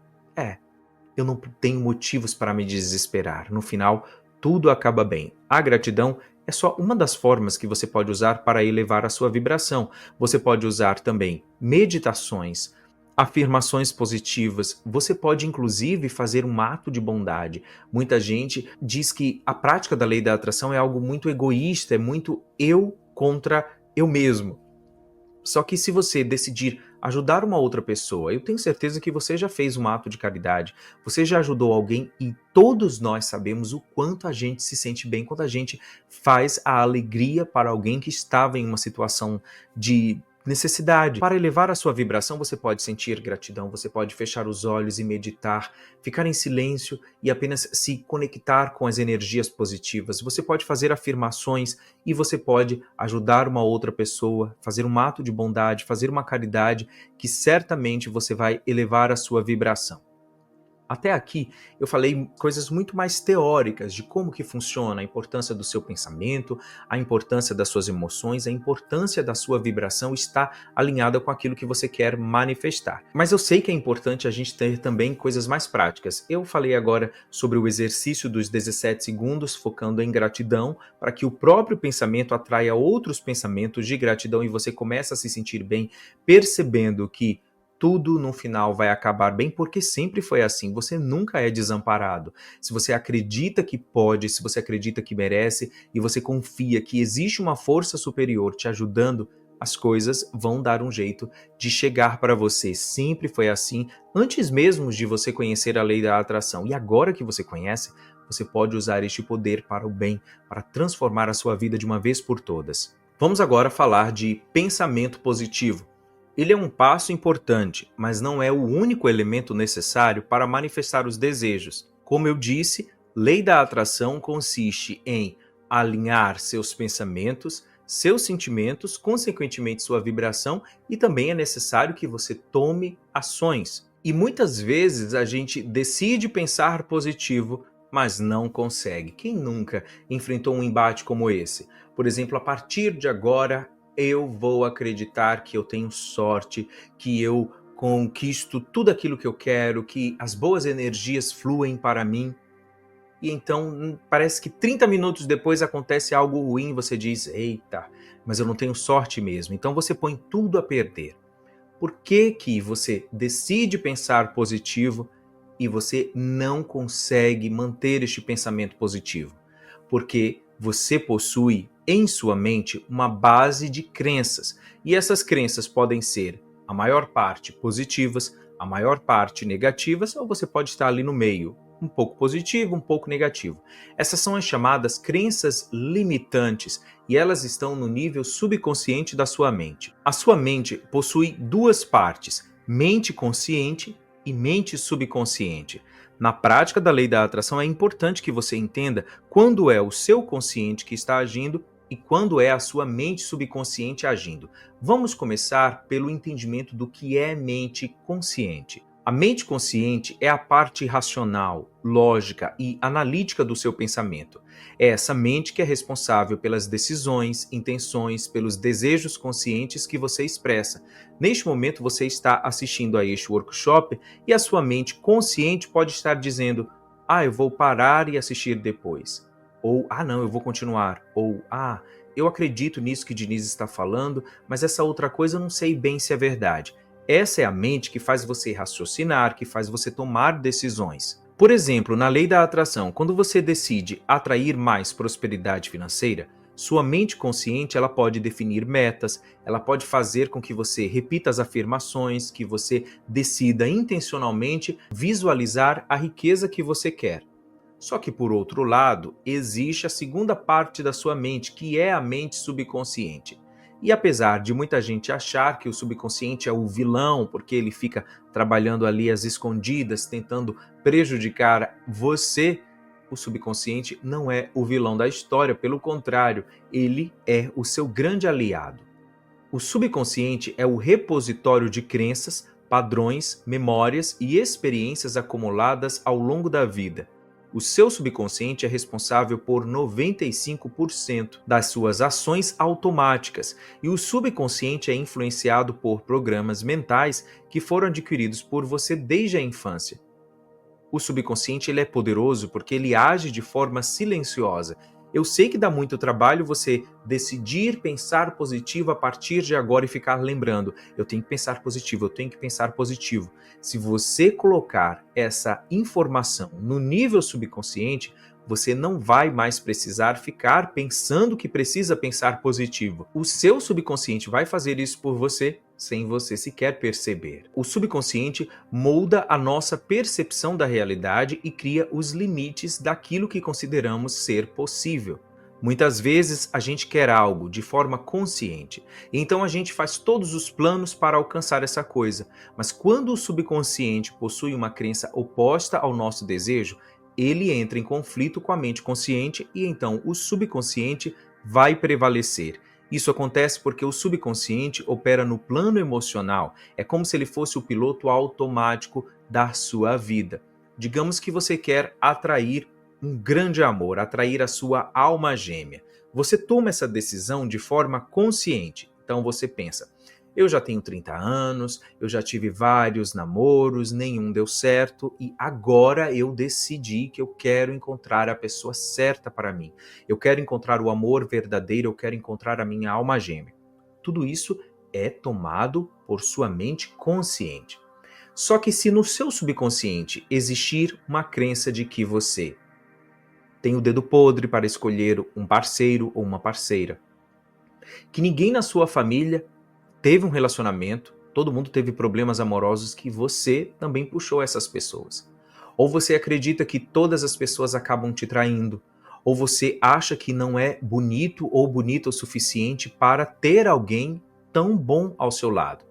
[SPEAKER 1] eu não tenho motivos para me desesperar. No final, tudo acaba bem. A gratidão é só uma das formas que você pode usar para elevar a sua vibração. Você pode usar também meditações, afirmações positivas. Você pode, inclusive, fazer um ato de bondade. Muita gente diz que a prática da lei da atração é algo muito egoísta, é muito eu contra eu mesmo. Só que se você decidir ajudar uma outra pessoa, eu tenho certeza que você já fez um ato de caridade, você já ajudou alguém e todos nós sabemos o quanto a gente se sente bem quando a gente faz a alegria para alguém que estava em uma situação de necessidade. Para elevar a sua vibração, você pode sentir gratidão, você pode fechar os olhos e meditar, ficar em silêncio e apenas se conectar com as energias positivas. Você pode fazer afirmações e você pode ajudar uma outra pessoa, fazer um ato de bondade, fazer uma caridade, que certamente você vai elevar a sua vibração. Até aqui eu falei coisas muito mais teóricas de como que funciona, a importância do seu pensamento, a importância das suas emoções, a importância da sua vibração está alinhada com aquilo que você quer manifestar. Mas eu sei que é importante a gente ter também coisas mais práticas. Eu falei agora sobre o exercício dos 17 segundos, focando em gratidão, para que o próprio pensamento atraia outros pensamentos de gratidão e você começa a se sentir bem, percebendo que tudo no final vai acabar bem, porque sempre foi assim, você nunca é desamparado. Se você acredita que pode, se você acredita que merece e você confia que existe uma força superior te ajudando, as coisas vão dar um jeito de chegar para você. Sempre foi assim, antes mesmo de você conhecer a lei da atração. E agora que você conhece, você pode usar este poder para o bem, para transformar a sua vida de uma vez por todas. Vamos agora falar de pensamento positivo. Ele é um passo importante, mas não é o único elemento necessário para manifestar os desejos. Como eu disse, lei da atração consiste em alinhar seus pensamentos, seus sentimentos, consequentemente sua vibração, e também é necessário que você tome ações. E muitas vezes a gente decide pensar positivo, mas não consegue. Quem nunca enfrentou um embate como esse? Por exemplo, a partir de agora eu vou acreditar que eu tenho sorte, que eu conquisto tudo aquilo que eu quero, que as boas energias fluem para mim. E então parece que 30 minutos depois acontece algo ruim, você diz, eita, mas eu não tenho sorte mesmo. Então você põe tudo a perder. Por que que você decide pensar positivo e você não consegue manter este pensamento positivo, porque você possui em sua mente uma base de crenças, e essas crenças podem ser, a maior parte, positivas, a maior parte negativas, ou você pode estar ali no meio, um pouco positivo, um pouco negativo. Essas são as chamadas crenças limitantes e elas estão no nível subconsciente da sua mente. A sua mente possui duas partes, mente consciente e mente subconsciente. Na prática da lei da atração é importante que você entenda quando é o seu consciente que está agindo e quando é a sua mente subconsciente agindo. Vamos começar pelo entendimento do que é mente consciente. A mente consciente é a parte racional, lógica e analítica do seu pensamento. É essa mente que é responsável pelas decisões, intenções, pelos desejos conscientes que você expressa. Neste momento você está assistindo a este workshop e a sua mente consciente pode estar dizendo: eu vou parar e assistir depois. Ou, não, eu vou continuar. Ou, eu acredito nisso que Diniz está falando, mas essa outra coisa eu não sei bem se é verdade. Essa é a mente que faz você raciocinar, que faz você tomar decisões. Por exemplo, na lei da atração, quando você decide atrair mais prosperidade financeira, sua mente consciente ela pode definir metas, ela pode fazer com que você repita as afirmações, que você decida intencionalmente visualizar a riqueza que você quer. Só que, por outro lado, existe a segunda parte da sua mente, que é a mente subconsciente. E apesar de muita gente achar que o subconsciente é o vilão, porque ele fica trabalhando ali às escondidas, tentando prejudicar você, o subconsciente não é o vilão da história, pelo contrário, ele é o seu grande aliado. O subconsciente é o repositório de crenças, padrões, memórias e experiências acumuladas ao longo da vida. O seu subconsciente é responsável por 95% das suas ações automáticas e o subconsciente é influenciado por programas mentais que foram adquiridos por você desde a infância. O subconsciente ele é poderoso porque ele age de forma silenciosa. Eu sei que dá muito trabalho você decidir pensar positivo a partir de agora e ficar lembrando, eu tenho que pensar positivo, eu tenho que pensar positivo. Se você colocar essa informação no nível subconsciente, você não vai mais precisar ficar pensando que precisa pensar positivo. O seu subconsciente vai fazer isso por você sem você sequer perceber. O subconsciente molda a nossa percepção da realidade e cria os limites daquilo que consideramos ser possível. Muitas vezes a gente quer algo de forma consciente, e então a gente faz todos os planos para alcançar essa coisa, mas quando o subconsciente possui uma crença oposta ao nosso desejo, ele entra em conflito com a mente consciente e então o subconsciente vai prevalecer. Isso acontece porque o subconsciente opera no plano emocional, é como se ele fosse o piloto automático da sua vida. Digamos que você quer atrair um grande amor, atrair a sua alma gêmea. Você toma essa decisão de forma consciente. Então você pensa, eu já tenho 30 anos, eu já tive vários namoros, nenhum deu certo e agora eu decidi que eu quero encontrar a pessoa certa para mim. Eu quero encontrar o amor verdadeiro, eu quero encontrar a minha alma gêmea. Tudo isso é tomado por sua mente consciente. Só que se no seu subconsciente existir uma crença de que você tem o dedo podre para escolher um parceiro ou uma parceira, que ninguém na sua família teve um relacionamento, todo mundo teve problemas amorosos que você também puxou essas pessoas. Ou você acredita que todas as pessoas acabam te traindo, ou você acha que não é bonito ou bonita o suficiente para ter alguém tão bom ao seu lado.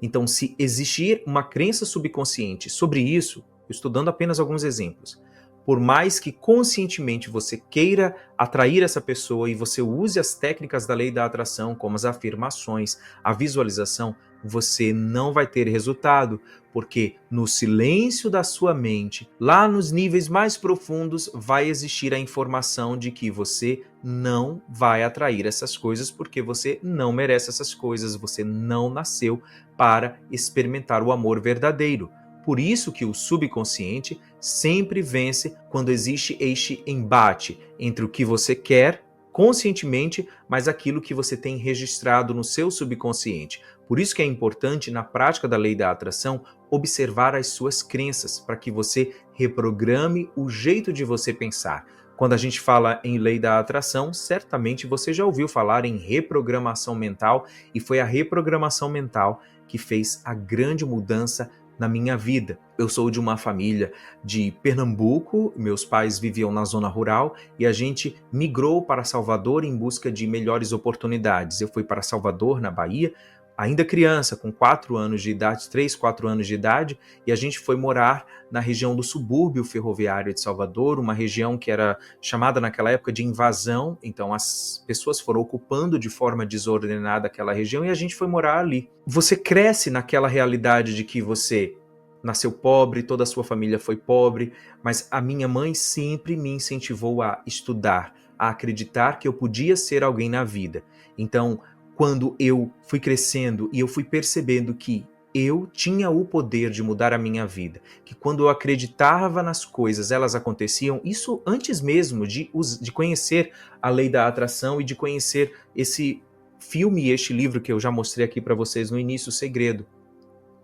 [SPEAKER 1] Então, se existir uma crença subconsciente sobre isso, eu estou dando apenas alguns exemplos. Por mais que conscientemente você queira atrair essa pessoa e você use as técnicas da lei da atração, como as afirmações, a visualização, você não vai ter resultado, porque no silêncio da sua mente, lá nos níveis mais profundos, vai existir a informação de que você não vai atrair essas coisas porque você não merece essas coisas, você não nasceu para experimentar o amor verdadeiro. Por isso que o subconsciente sempre vence quando existe este embate entre o que você quer conscientemente, mas aquilo que você tem registrado no seu subconsciente. Por isso que é importante, na prática da lei da atração, observar as suas crenças, para que você reprograme o jeito de você pensar. Quando a gente fala em lei da atração, certamente você já ouviu falar em reprogramação mental, e foi a reprogramação mental que fez a grande mudança na minha vida. Eu sou de uma família de Pernambuco, meus pais viviam na zona rural e a gente migrou para Salvador em busca de melhores oportunidades. Eu fui para Salvador, na Bahia, ainda criança, com 4 anos de idade, 3, 4 anos de idade, e a gente foi morar na região do subúrbio ferroviário de Salvador, uma região que era chamada naquela época de invasão, então as pessoas foram ocupando de forma desordenada aquela região e a gente foi morar ali. Você cresce naquela realidade de que você nasceu pobre, toda a sua família foi pobre, mas a minha mãe sempre me incentivou a estudar, a acreditar que eu podia ser alguém na vida. Então, quando eu fui crescendo e eu fui percebendo que eu tinha o poder de mudar a minha vida, que quando eu acreditava nas coisas, elas aconteciam, isso antes mesmo de conhecer a lei da atração e de conhecer esse filme e este livro que eu já mostrei aqui para vocês no início, O Segredo.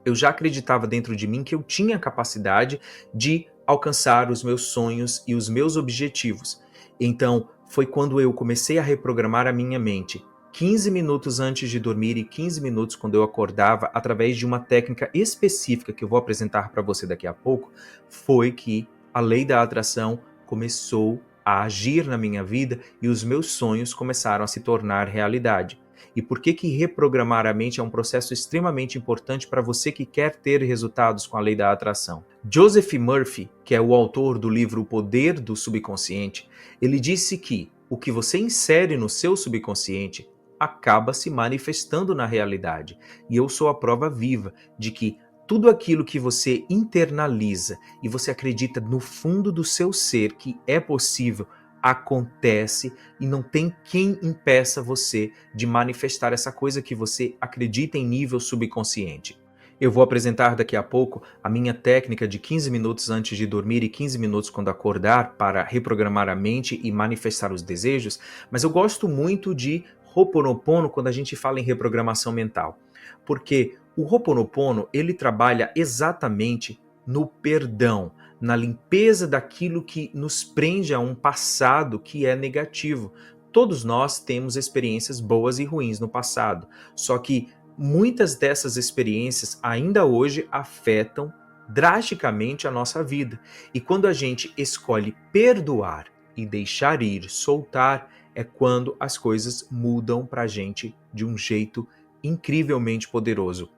[SPEAKER 1] Eu já acreditava dentro de mim que eu tinha a capacidade de alcançar os meus sonhos e os meus objetivos. Então, foi quando eu comecei a reprogramar a minha mente, 15 minutos antes de dormir e 15 minutos quando eu acordava, através de uma técnica específica que eu vou apresentar para você daqui a pouco, foi que a lei da atração começou a agir na minha vida e os meus sonhos começaram a se tornar realidade. E por que reprogramar a mente é um processo extremamente importante para você que quer ter resultados com a lei da atração? Joseph Murphy, que é o autor do livro O Poder do Subconsciente, ele disse que o que você insere no seu subconsciente acaba se manifestando na realidade. E eu sou a prova viva de que tudo aquilo que você internaliza e você acredita no fundo do seu ser que é possível, acontece e não tem quem impeça você de manifestar essa coisa que você acredita em nível subconsciente. Eu vou apresentar daqui a pouco a minha técnica de 15 minutos antes de dormir e 15 minutos quando acordar para reprogramar a mente e manifestar os desejos, mas eu gosto muito de Ho'oponopono quando a gente fala em reprogramação mental, porque o Ho'oponopono ele trabalha exatamente no perdão, na limpeza daquilo que nos prende a um passado que é negativo. Todos nós temos experiências boas e ruins no passado, só que muitas dessas experiências ainda hoje afetam drasticamente a nossa vida. E quando a gente escolhe perdoar e deixar ir, soltar, é quando as coisas mudam para a gente de um jeito incrivelmente poderoso.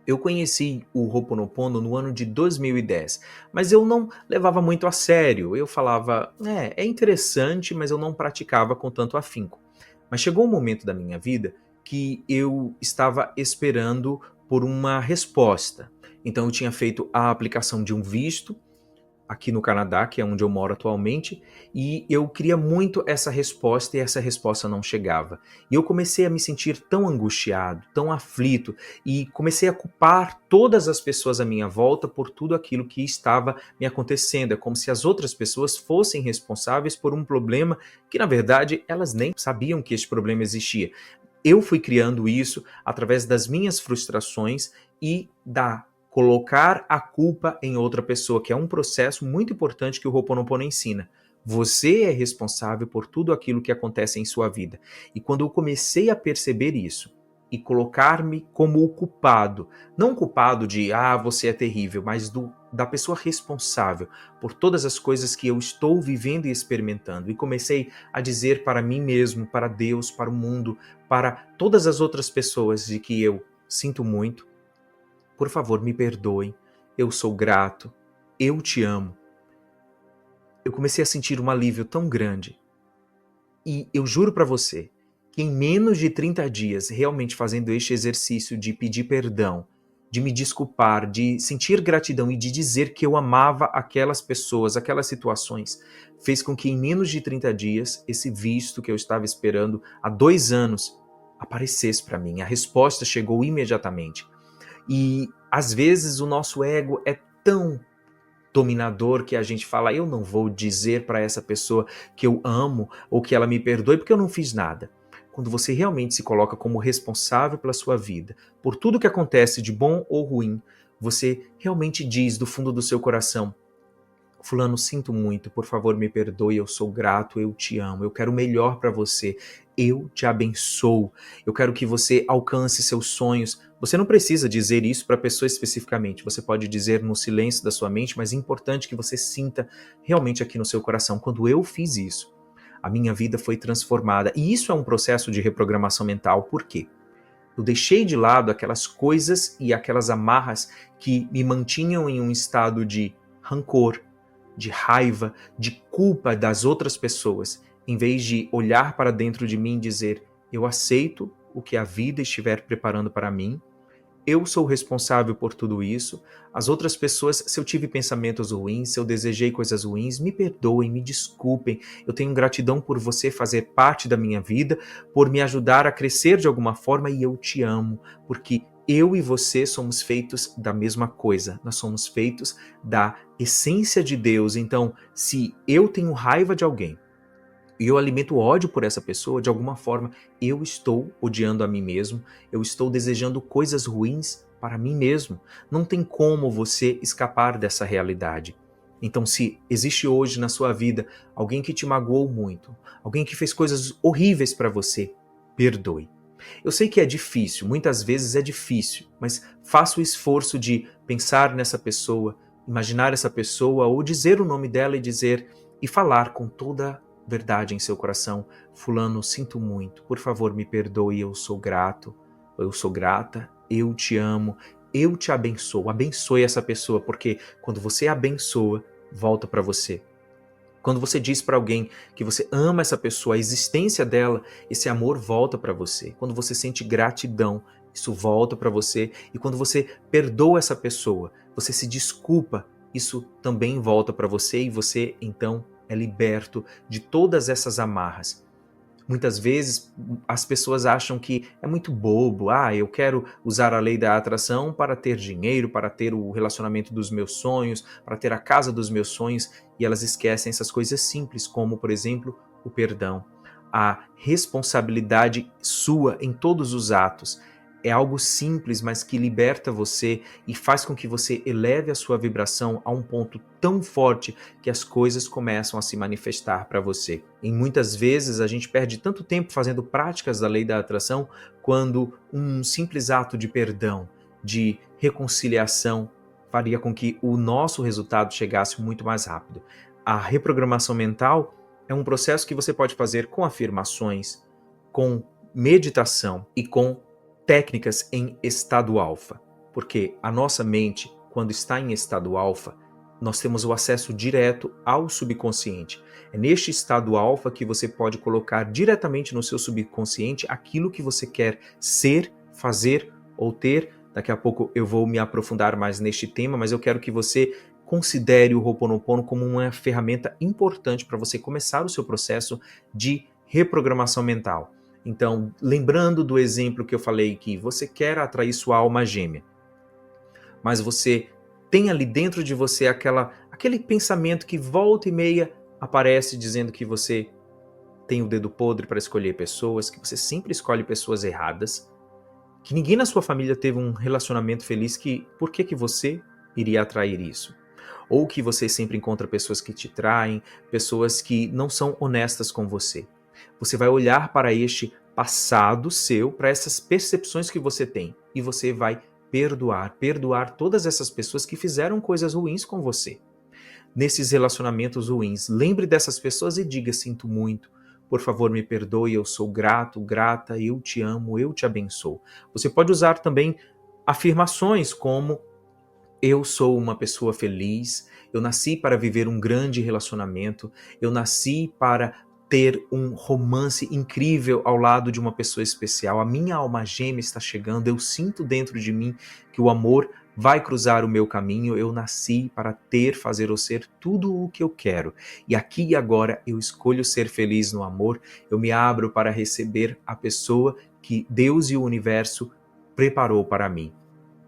[SPEAKER 1] Eu conheci o Ho'oponopono no ano de 2010, mas eu não levava muito a sério. Eu falava, é interessante, mas eu não praticava com tanto afinco. Mas chegou um momento da minha vida que eu estava esperando por uma resposta. Então eu tinha feito a aplicação de um visto aqui no Canadá, que é onde eu moro atualmente, e eu queria muito essa resposta e essa resposta não chegava. E eu comecei a me sentir tão angustiado, tão aflito, e comecei a culpar todas as pessoas à minha volta por tudo aquilo que estava me acontecendo. É como se as outras pessoas fossem responsáveis por um problema que, na verdade, elas nem sabiam que esse problema existia. Eu fui criando isso através das minhas frustrações e da colocar a culpa em outra pessoa, que é um processo muito importante que o Ho'oponopono ensina. Você é responsável por tudo aquilo que acontece em sua vida. E quando eu comecei a perceber isso e colocar-me como o culpado, não o culpado de, você é terrível, mas da pessoa responsável por todas as coisas que eu estou vivendo e experimentando. E comecei a dizer para mim mesmo, para Deus, para o mundo, para todas as outras pessoas de que eu sinto muito, por favor, me perdoem, eu sou grato, eu te amo. Eu comecei a sentir um alívio tão grande. E eu juro para você que em menos de 30 dias, realmente fazendo este exercício de pedir perdão, de me desculpar, de sentir gratidão e de dizer que eu amava aquelas pessoas, aquelas situações, fez com que em menos de 30 dias, esse visto que eu estava esperando há 2 anos aparecesse para mim. A resposta chegou imediatamente. E às vezes o nosso ego é tão dominador que a gente fala, eu não vou dizer para essa pessoa que eu amo ou que ela me perdoe porque eu não fiz nada. Quando você realmente se coloca como responsável pela sua vida, por tudo que acontece de bom ou ruim, você realmente diz do fundo do seu coração, fulano, sinto muito, por favor me perdoe, eu sou grato, eu te amo, eu quero o melhor para você, eu te abençoo, eu quero que você alcance seus sonhos. Você não precisa dizer isso para a pessoa especificamente, você pode dizer no silêncio da sua mente, mas é importante que você sinta realmente aqui no seu coração, quando eu fiz isso, a minha vida foi transformada. E isso é um processo de reprogramação mental, por quê? Eu deixei de lado aquelas coisas e aquelas amarras que me mantinham em um estado de rancor, de raiva, de culpa das outras pessoas, em vez de olhar para dentro de mim e dizer, eu aceito o que a vida estiver preparando para mim, eu sou responsável por tudo isso, as outras pessoas, se eu tive pensamentos ruins, se eu desejei coisas ruins, me perdoem, me desculpem, eu tenho gratidão por você fazer parte da minha vida, por me ajudar a crescer de alguma forma e eu te amo, porque eu e você somos feitos da mesma coisa, nós somos feitos da essência de Deus, então se eu tenho raiva de alguém, e eu alimento ódio por essa pessoa, de alguma forma eu estou odiando a mim mesmo, eu estou desejando coisas ruins para mim mesmo. Não tem como você escapar dessa realidade. Então, se existe hoje na sua vida alguém que te magoou muito, alguém que fez coisas horríveis para você, perdoe. Eu sei que é difícil, muitas vezes é difícil, mas faça o esforço de pensar nessa pessoa, imaginar essa pessoa ou dizer o nome dela e dizer e falar com toda verdade em seu coração, fulano, sinto muito, por favor me perdoe, eu sou grato, eu sou grata, eu te amo, eu te abençoo, abençoe essa pessoa, porque quando você abençoa, volta para você. Quando você diz para alguém que você ama essa pessoa, a existência dela, esse amor volta para você. Quando você sente gratidão, isso volta para você. E quando você perdoa essa pessoa, você se desculpa, isso também volta para você e você então é liberto de todas essas amarras. Muitas vezes as pessoas acham que é muito bobo, eu quero usar a lei da atração para ter dinheiro, para ter o relacionamento dos meus sonhos, para ter a casa dos meus sonhos, e elas esquecem essas coisas simples, como, por exemplo, o perdão. A responsabilidade sua em todos os atos. É algo simples, mas que liberta você e faz com que você eleve a sua vibração a um ponto tão forte que as coisas começam a se manifestar para você. E muitas vezes a gente perde tanto tempo fazendo práticas da lei da atração quando um simples ato de perdão, de reconciliação, faria com que o nosso resultado chegasse muito mais rápido. A reprogramação mental é um processo que você pode fazer com afirmações, com meditação e com técnicas em estado alfa, porque a nossa mente, quando está em estado alfa, nós temos o acesso direto ao subconsciente. É neste estado alfa que você pode colocar diretamente no seu subconsciente aquilo que você quer ser, fazer ou ter. Daqui a pouco eu vou me aprofundar mais neste tema, mas eu quero que você considere o Ho'oponopono como uma ferramenta importante para você começar o seu processo de reprogramação mental. Então, lembrando do exemplo que eu falei que você quer atrair sua alma gêmea, mas você tem ali dentro de você aquele pensamento que volta e meia aparece dizendo que você tem o dedo podre para escolher pessoas, que você sempre escolhe pessoas erradas, que ninguém na sua família teve um relacionamento feliz, por que você iria atrair isso? Ou que você sempre encontra pessoas que te traem, pessoas que não são honestas com você. Você vai olhar para este passado seu, para essas percepções que você tem, e você vai perdoar todas essas pessoas que fizeram coisas ruins com você. Nesses relacionamentos ruins, lembre dessas pessoas e diga, sinto muito, por favor me perdoe, eu sou grato, grata, eu te amo, eu te abençoo. Você pode usar também afirmações como eu sou uma pessoa feliz, eu nasci para viver um grande relacionamento, eu nasci para ter um romance incrível ao lado de uma pessoa especial, a minha alma gêmea está chegando, eu sinto dentro de mim que o amor vai cruzar o meu caminho, eu nasci para ter, fazer ou ser tudo o que eu quero. E aqui e agora eu escolho ser feliz no amor, eu me abro para receber a pessoa que Deus e o universo preparou para mim.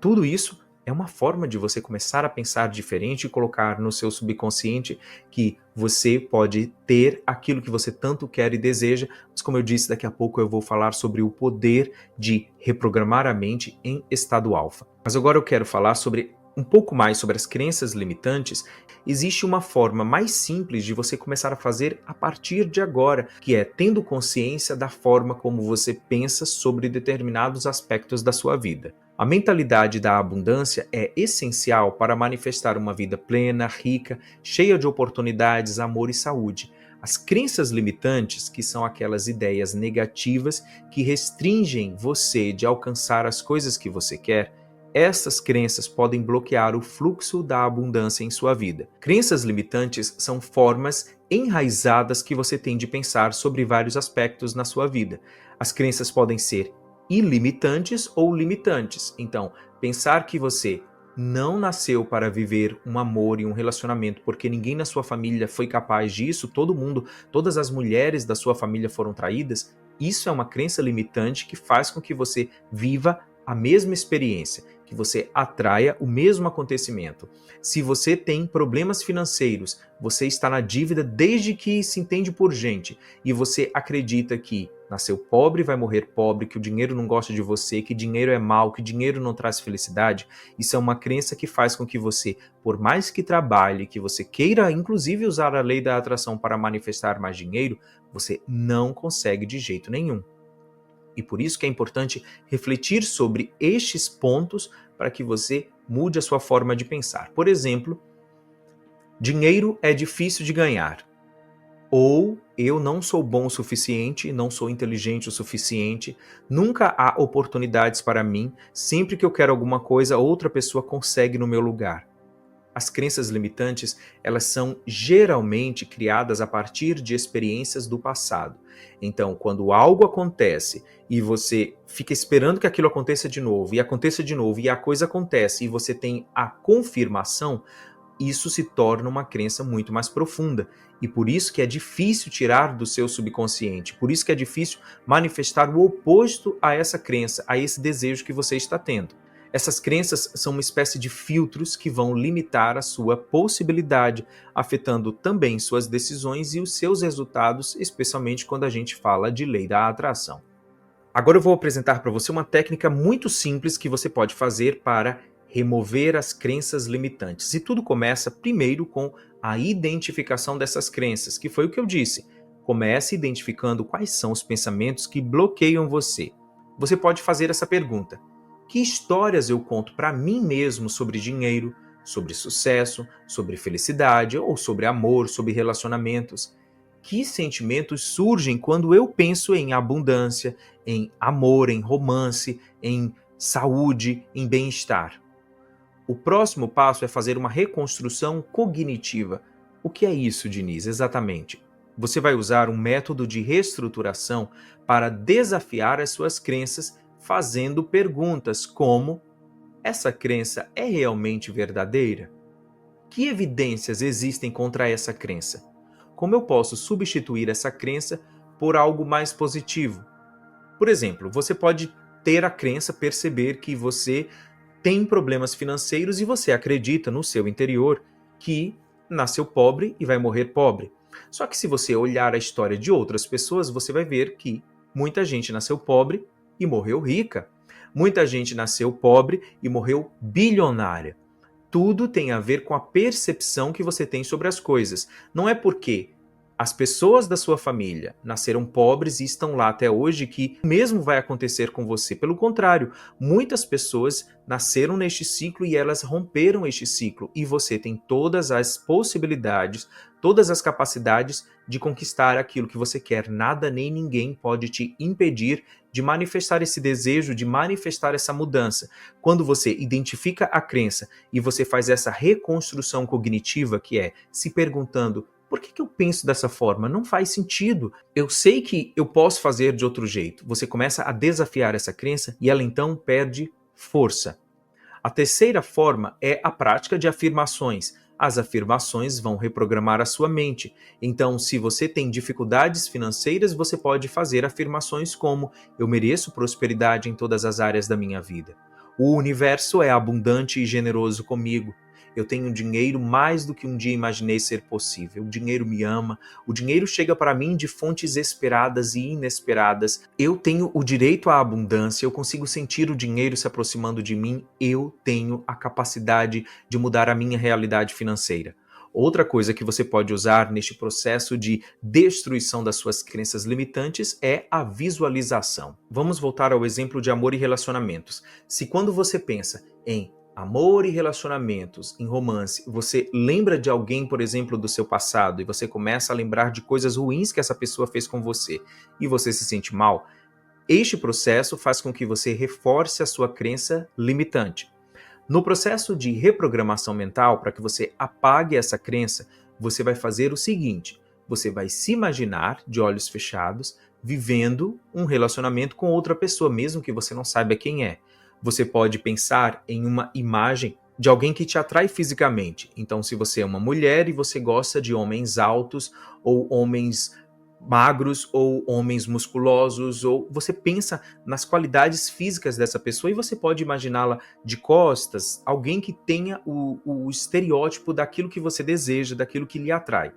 [SPEAKER 1] Tudo isso É uma forma de você começar a pensar diferente e colocar no seu subconsciente que você pode ter aquilo que você tanto quer e deseja, mas como eu disse, daqui a pouco eu vou falar sobre o poder de reprogramar a mente em estado alfa. Mas agora eu quero falar sobre um pouco mais sobre as crenças limitantes. Existe uma forma mais simples de você começar a fazer a partir de agora, que é tendo consciência da forma como você pensa sobre determinados aspectos da sua vida. A mentalidade da abundância é essencial para manifestar uma vida plena, rica, cheia de oportunidades, amor e saúde. As crenças limitantes, que são aquelas ideias negativas que restringem você de alcançar as coisas que você quer, essas crenças podem bloquear o fluxo da abundância em sua vida. Crenças limitantes são formas enraizadas que você tem de pensar sobre vários aspectos na sua vida. As crenças podem ser ilimitantes ou limitantes. Então, pensar que você não nasceu para viver um amor e um relacionamento porque ninguém na sua família foi capaz disso, todo mundo, todas as mulheres da sua família foram traídas, isso é uma crença limitante que faz com que você viva a mesma experiência, que você atraia o mesmo acontecimento. Se você tem problemas financeiros, você está na dívida desde que se entende por gente, e você acredita que nasceu pobre, vai morrer pobre, que o dinheiro não gosta de você, que dinheiro é mal, que dinheiro não traz felicidade, isso é uma crença que faz com que você, por mais que trabalhe, que você queira inclusive usar a lei da atração para manifestar mais dinheiro, você não consegue de jeito nenhum. E por isso que é importante refletir sobre estes pontos para que você mude a sua forma de pensar. Por exemplo, dinheiro é difícil de ganhar. Ou eu não sou bom o suficiente, não sou inteligente o suficiente, nunca há oportunidades para mim, sempre que eu quero alguma coisa, outra pessoa consegue no meu lugar. As crenças limitantes, elas são geralmente criadas a partir de experiências do passado. Então, quando algo acontece e você fica esperando que aquilo aconteça de novo, e aconteça de novo, e a coisa acontece, e você tem a confirmação, isso se torna uma crença muito mais profunda. E por isso que é difícil tirar do seu subconsciente, por isso que é difícil manifestar o oposto a essa crença, a esse desejo que você está tendo. Essas crenças são uma espécie de filtros que vão limitar a sua possibilidade, afetando também suas decisões e os seus resultados, especialmente quando a gente fala de lei da atração. Agora eu vou apresentar para você uma técnica muito simples que você pode fazer para remover as crenças limitantes. E tudo começa primeiro com a identificação dessas crenças, que foi o que eu disse. Comece identificando quais são os pensamentos que bloqueiam você. Você pode fazer essa pergunta: que histórias eu conto para mim mesmo sobre dinheiro, sobre sucesso, sobre felicidade ou sobre amor, sobre relacionamentos? Que sentimentos surgem quando eu penso em abundância, em amor, em romance, em saúde, em bem-estar? O próximo passo é fazer uma reconstrução cognitiva. O que é isso, Diniz, exatamente? Você vai usar um método de reestruturação para desafiar as suas crenças, fazendo perguntas como: essa crença é realmente verdadeira? Que evidências existem contra essa crença? Como eu posso substituir essa crença por algo mais positivo? Por exemplo, você pode ter a crença, perceber que você tem problemas financeiros e você acredita no seu interior que nasceu pobre e vai morrer pobre. Só que se você olhar a história de outras pessoas, você vai ver que muita gente nasceu pobre e morreu rica. Muita gente nasceu pobre e morreu bilionária. Tudo tem a ver com a percepção que você tem sobre as coisas. Não é porque as pessoas da sua família nasceram pobres e estão lá até hoje que o mesmo vai acontecer com você. Pelo contrário, muitas pessoas nasceram neste ciclo e elas romperam este ciclo. E você tem todas as possibilidades, todas as capacidades de conquistar aquilo que você quer. Nada nem ninguém pode te impedir de manifestar esse desejo, de manifestar essa mudança. Quando você identifica a crença e você faz essa reconstrução cognitiva, que é se perguntando: por que eu penso dessa forma? Não faz sentido. Eu sei que eu posso fazer de outro jeito. Você começa a desafiar essa crença e ela então perde força. A terceira forma é a prática de afirmações. As afirmações vão reprogramar a sua mente. Então, se você tem dificuldades financeiras, você pode fazer afirmações como: eu mereço prosperidade em todas as áreas da minha vida. O universo é abundante e generoso comigo. Eu tenho dinheiro mais do que um dia imaginei ser possível. O dinheiro me ama, o dinheiro chega para mim de fontes esperadas e inesperadas. Eu tenho o direito à abundância, eu consigo sentir o dinheiro se aproximando de mim, eu tenho a capacidade de mudar a minha realidade financeira. Outra coisa que você pode usar neste processo de destruição das suas crenças limitantes é a visualização. Vamos voltar ao exemplo de amor e relacionamentos. Se quando você pensa em amor e relacionamentos, em romance, você lembra de alguém, por exemplo, do seu passado e você começa a lembrar de coisas ruins que essa pessoa fez com você e você se sente mal, este processo faz com que você reforce a sua crença limitante. No processo de reprogramação mental, para que você apague essa crença, você vai fazer o seguinte: você vai se imaginar de olhos fechados, vivendo um relacionamento com outra pessoa, mesmo que você não saiba quem é. Você pode pensar em uma imagem de alguém que te atrai fisicamente. Então, se você é uma mulher e você gosta de homens altos ou homens magros ou homens musculosos, ou você pensa nas qualidades físicas dessa pessoa e você pode imaginá-la de costas, alguém que tenha o estereótipo daquilo que você deseja, daquilo que lhe atrai.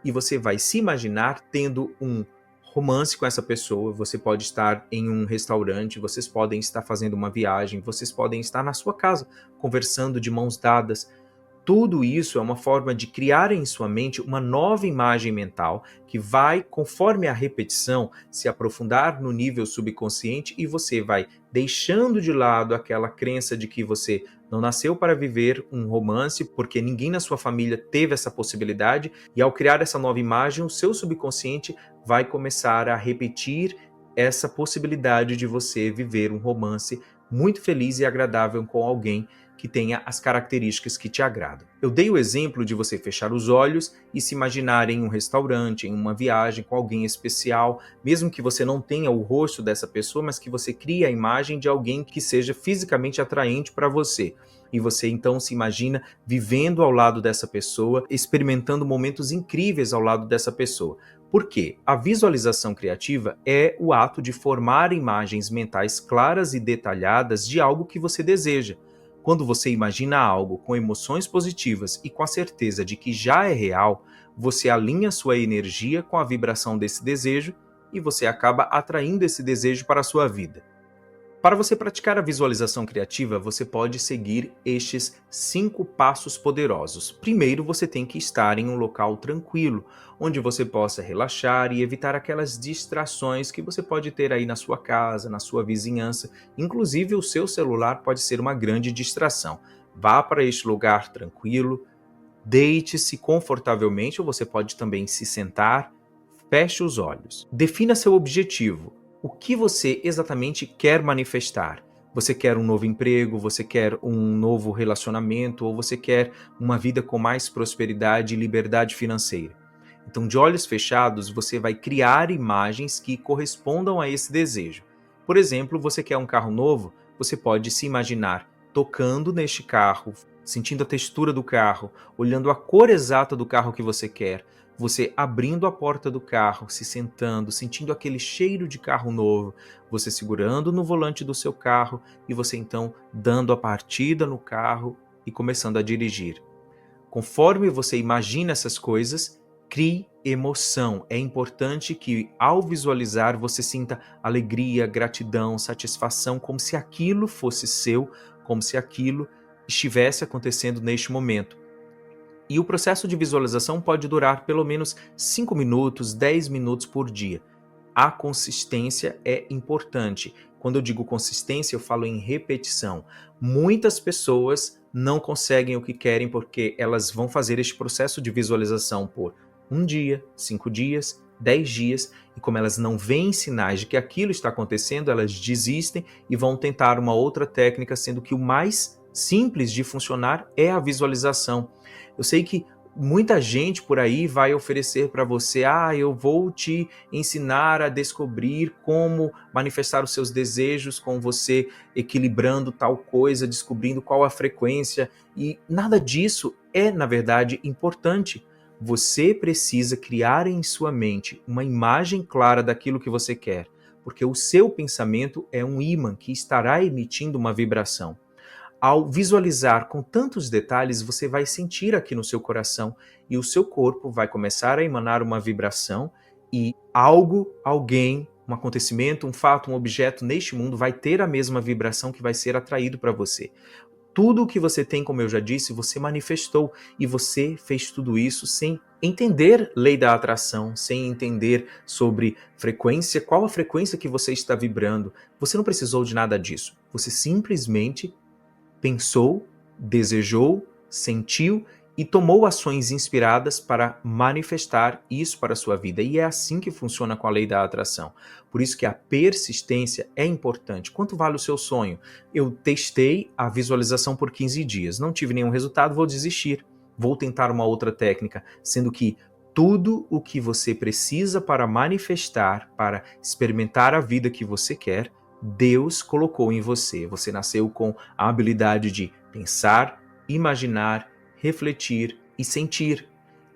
[SPEAKER 1] E você vai se imaginar tendo um romance com essa pessoa, você pode estar em um restaurante, vocês podem estar fazendo uma viagem, vocês podem estar na sua casa conversando de mãos dadas. Tudo isso é uma forma de criar em sua mente uma nova imagem mental que vai, conforme a repetição, se aprofundar no nível subconsciente e você vai deixando de lado aquela crença de que você não nasceu para viver um romance, porque ninguém na sua família teve essa possibilidade, e ao criar essa nova imagem, o seu subconsciente vai começar a repetir essa possibilidade de você viver um romance muito feliz e agradável com alguém que tenha as características que te agradam. Eu dei o exemplo de você fechar os olhos e se imaginar em um restaurante, em uma viagem com alguém especial, mesmo que você não tenha o rosto dessa pessoa, mas que você crie a imagem de alguém que seja fisicamente atraente para você. E você então se imagina vivendo ao lado dessa pessoa, experimentando momentos incríveis ao lado dessa pessoa. Por quê? A visualização criativa é o ato de formar imagens mentais claras e detalhadas de algo que você deseja. Quando você imagina algo com emoções positivas e com a certeza de que já é real, você alinha sua energia com a vibração desse desejo e você acaba atraindo esse desejo para a sua vida. Para você praticar a visualização criativa, você pode seguir estes 5 passos poderosos. Primeiro, você tem que estar em um local tranquilo, onde você possa relaxar e evitar aquelas distrações que você pode ter aí na sua casa, na sua vizinhança. Inclusive, o seu celular pode ser uma grande distração. Vá para este lugar tranquilo, deite-se confortavelmente, ou você pode também se sentar, feche os olhos. Defina seu objetivo. O que você exatamente quer manifestar? Você quer um novo emprego, você quer um novo relacionamento ou você quer uma vida com mais prosperidade e liberdade financeira? Então, de olhos fechados, você vai criar imagens que correspondam a esse desejo. Por exemplo, você quer um carro novo, você pode se imaginar tocando neste carro, sentindo a textura do carro, olhando a cor exata do carro que você quer, você abrindo a porta do carro, se sentando, sentindo aquele cheiro de carro novo, você segurando no volante do seu carro e você então dando a partida no carro e começando a dirigir. Conforme você imagina essas coisas, crie emoção. É importante que ao visualizar você sinta alegria, gratidão, satisfação, como se aquilo fosse seu, como se aquilo estivesse acontecendo neste momento. E o processo de visualização pode durar pelo menos 5 minutos, 10 minutos por dia. A consistência é importante. Quando eu digo consistência, eu falo em repetição. Muitas pessoas não conseguem o que querem porque elas vão fazer este processo de visualização por 1 dia, 5 dias, 10 dias, e como elas não veem sinais de que aquilo está acontecendo, elas desistem e vão tentar uma outra técnica, sendo que o mais simples de funcionar é a visualização. Eu sei que muita gente por aí vai oferecer para você, eu vou te ensinar a descobrir como manifestar os seus desejos com você equilibrando tal coisa, descobrindo qual a frequência, e nada disso é, na verdade, importante. Você precisa criar em sua mente uma imagem clara daquilo que você quer, porque o seu pensamento é um ímã que estará emitindo uma vibração. Ao visualizar com tantos detalhes, você vai sentir aqui no seu coração e o seu corpo vai começar a emanar uma vibração e algo, alguém, um acontecimento, um fato, um objeto neste mundo vai ter a mesma vibração que vai ser atraído para você. Tudo o que você tem, como eu já disse, você manifestou e você fez tudo isso sem entender lei da atração, sem entender sobre frequência, qual a frequência que você está vibrando. Você não precisou de nada disso. Você simplesmente pensou, desejou, sentiu e tomou ações inspiradas para manifestar isso para a sua vida. E é assim que funciona com a lei da atração. Por isso que a persistência é importante. Quanto vale o seu sonho? Eu testei a visualização por 15 dias, não tive nenhum resultado, vou desistir. Vou tentar uma outra técnica, sendo que tudo o que você precisa para manifestar, para experimentar a vida que você quer, Deus colocou em você. Você nasceu com a habilidade de pensar, imaginar, refletir e sentir,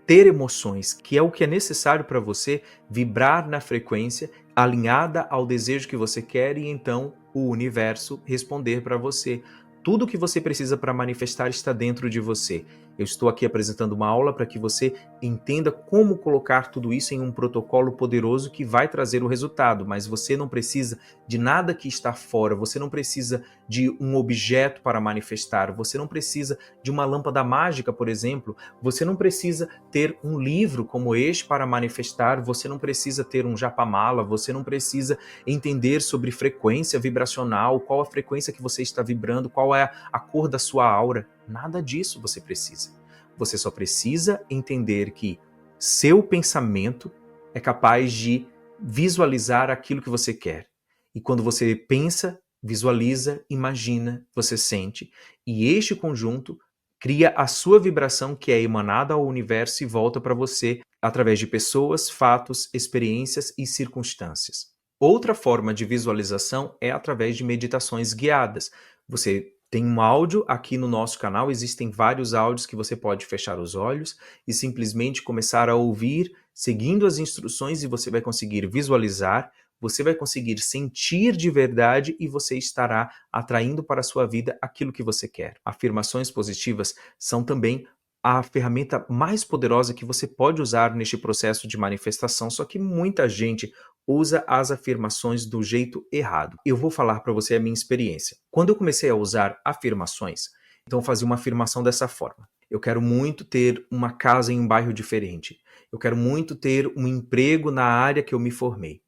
[SPEAKER 1] ter emoções, que é o que é necessário para você vibrar na frequência alinhada ao desejo que você quer e então o universo responder para você. Tudo o que você precisa para manifestar está dentro de você. Eu estou aqui apresentando uma aula para que você entenda como colocar tudo isso em um protocolo poderoso que vai trazer o resultado, mas você não precisa de nada que está fora, você não precisa de um objeto para manifestar, você não precisa de uma lâmpada mágica, por exemplo, você não precisa ter um livro como este para manifestar, você não precisa ter um japamala, você não precisa entender sobre frequência vibracional, qual a frequência que você está vibrando, qual é a cor da sua aura. Nada disso você precisa. Você só precisa entender que seu pensamento é capaz de visualizar aquilo que você quer. E quando você pensa, visualiza, imagina, você sente. E este conjunto cria a sua vibração que é emanada ao universo e volta para você através de pessoas, fatos, experiências e circunstâncias. Outra forma de visualização é através de meditações guiadas. Você tem um áudio aqui no nosso canal, existem vários áudios que você pode fechar os olhos e simplesmente começar a ouvir, seguindo as instruções, e você vai conseguir visualizar, você vai conseguir sentir de verdade e você estará atraindo para a sua vida aquilo que você quer. Afirmações positivas são também a ferramenta mais poderosa que você pode usar neste processo de manifestação, só que muita gente usa as afirmações do jeito errado. Eu vou falar para você a minha experiência. Quando eu comecei a usar afirmações, então eu fazia uma afirmação dessa forma: eu quero muito ter uma casa em um bairro diferente. Eu quero muito ter um emprego na área que eu me formei.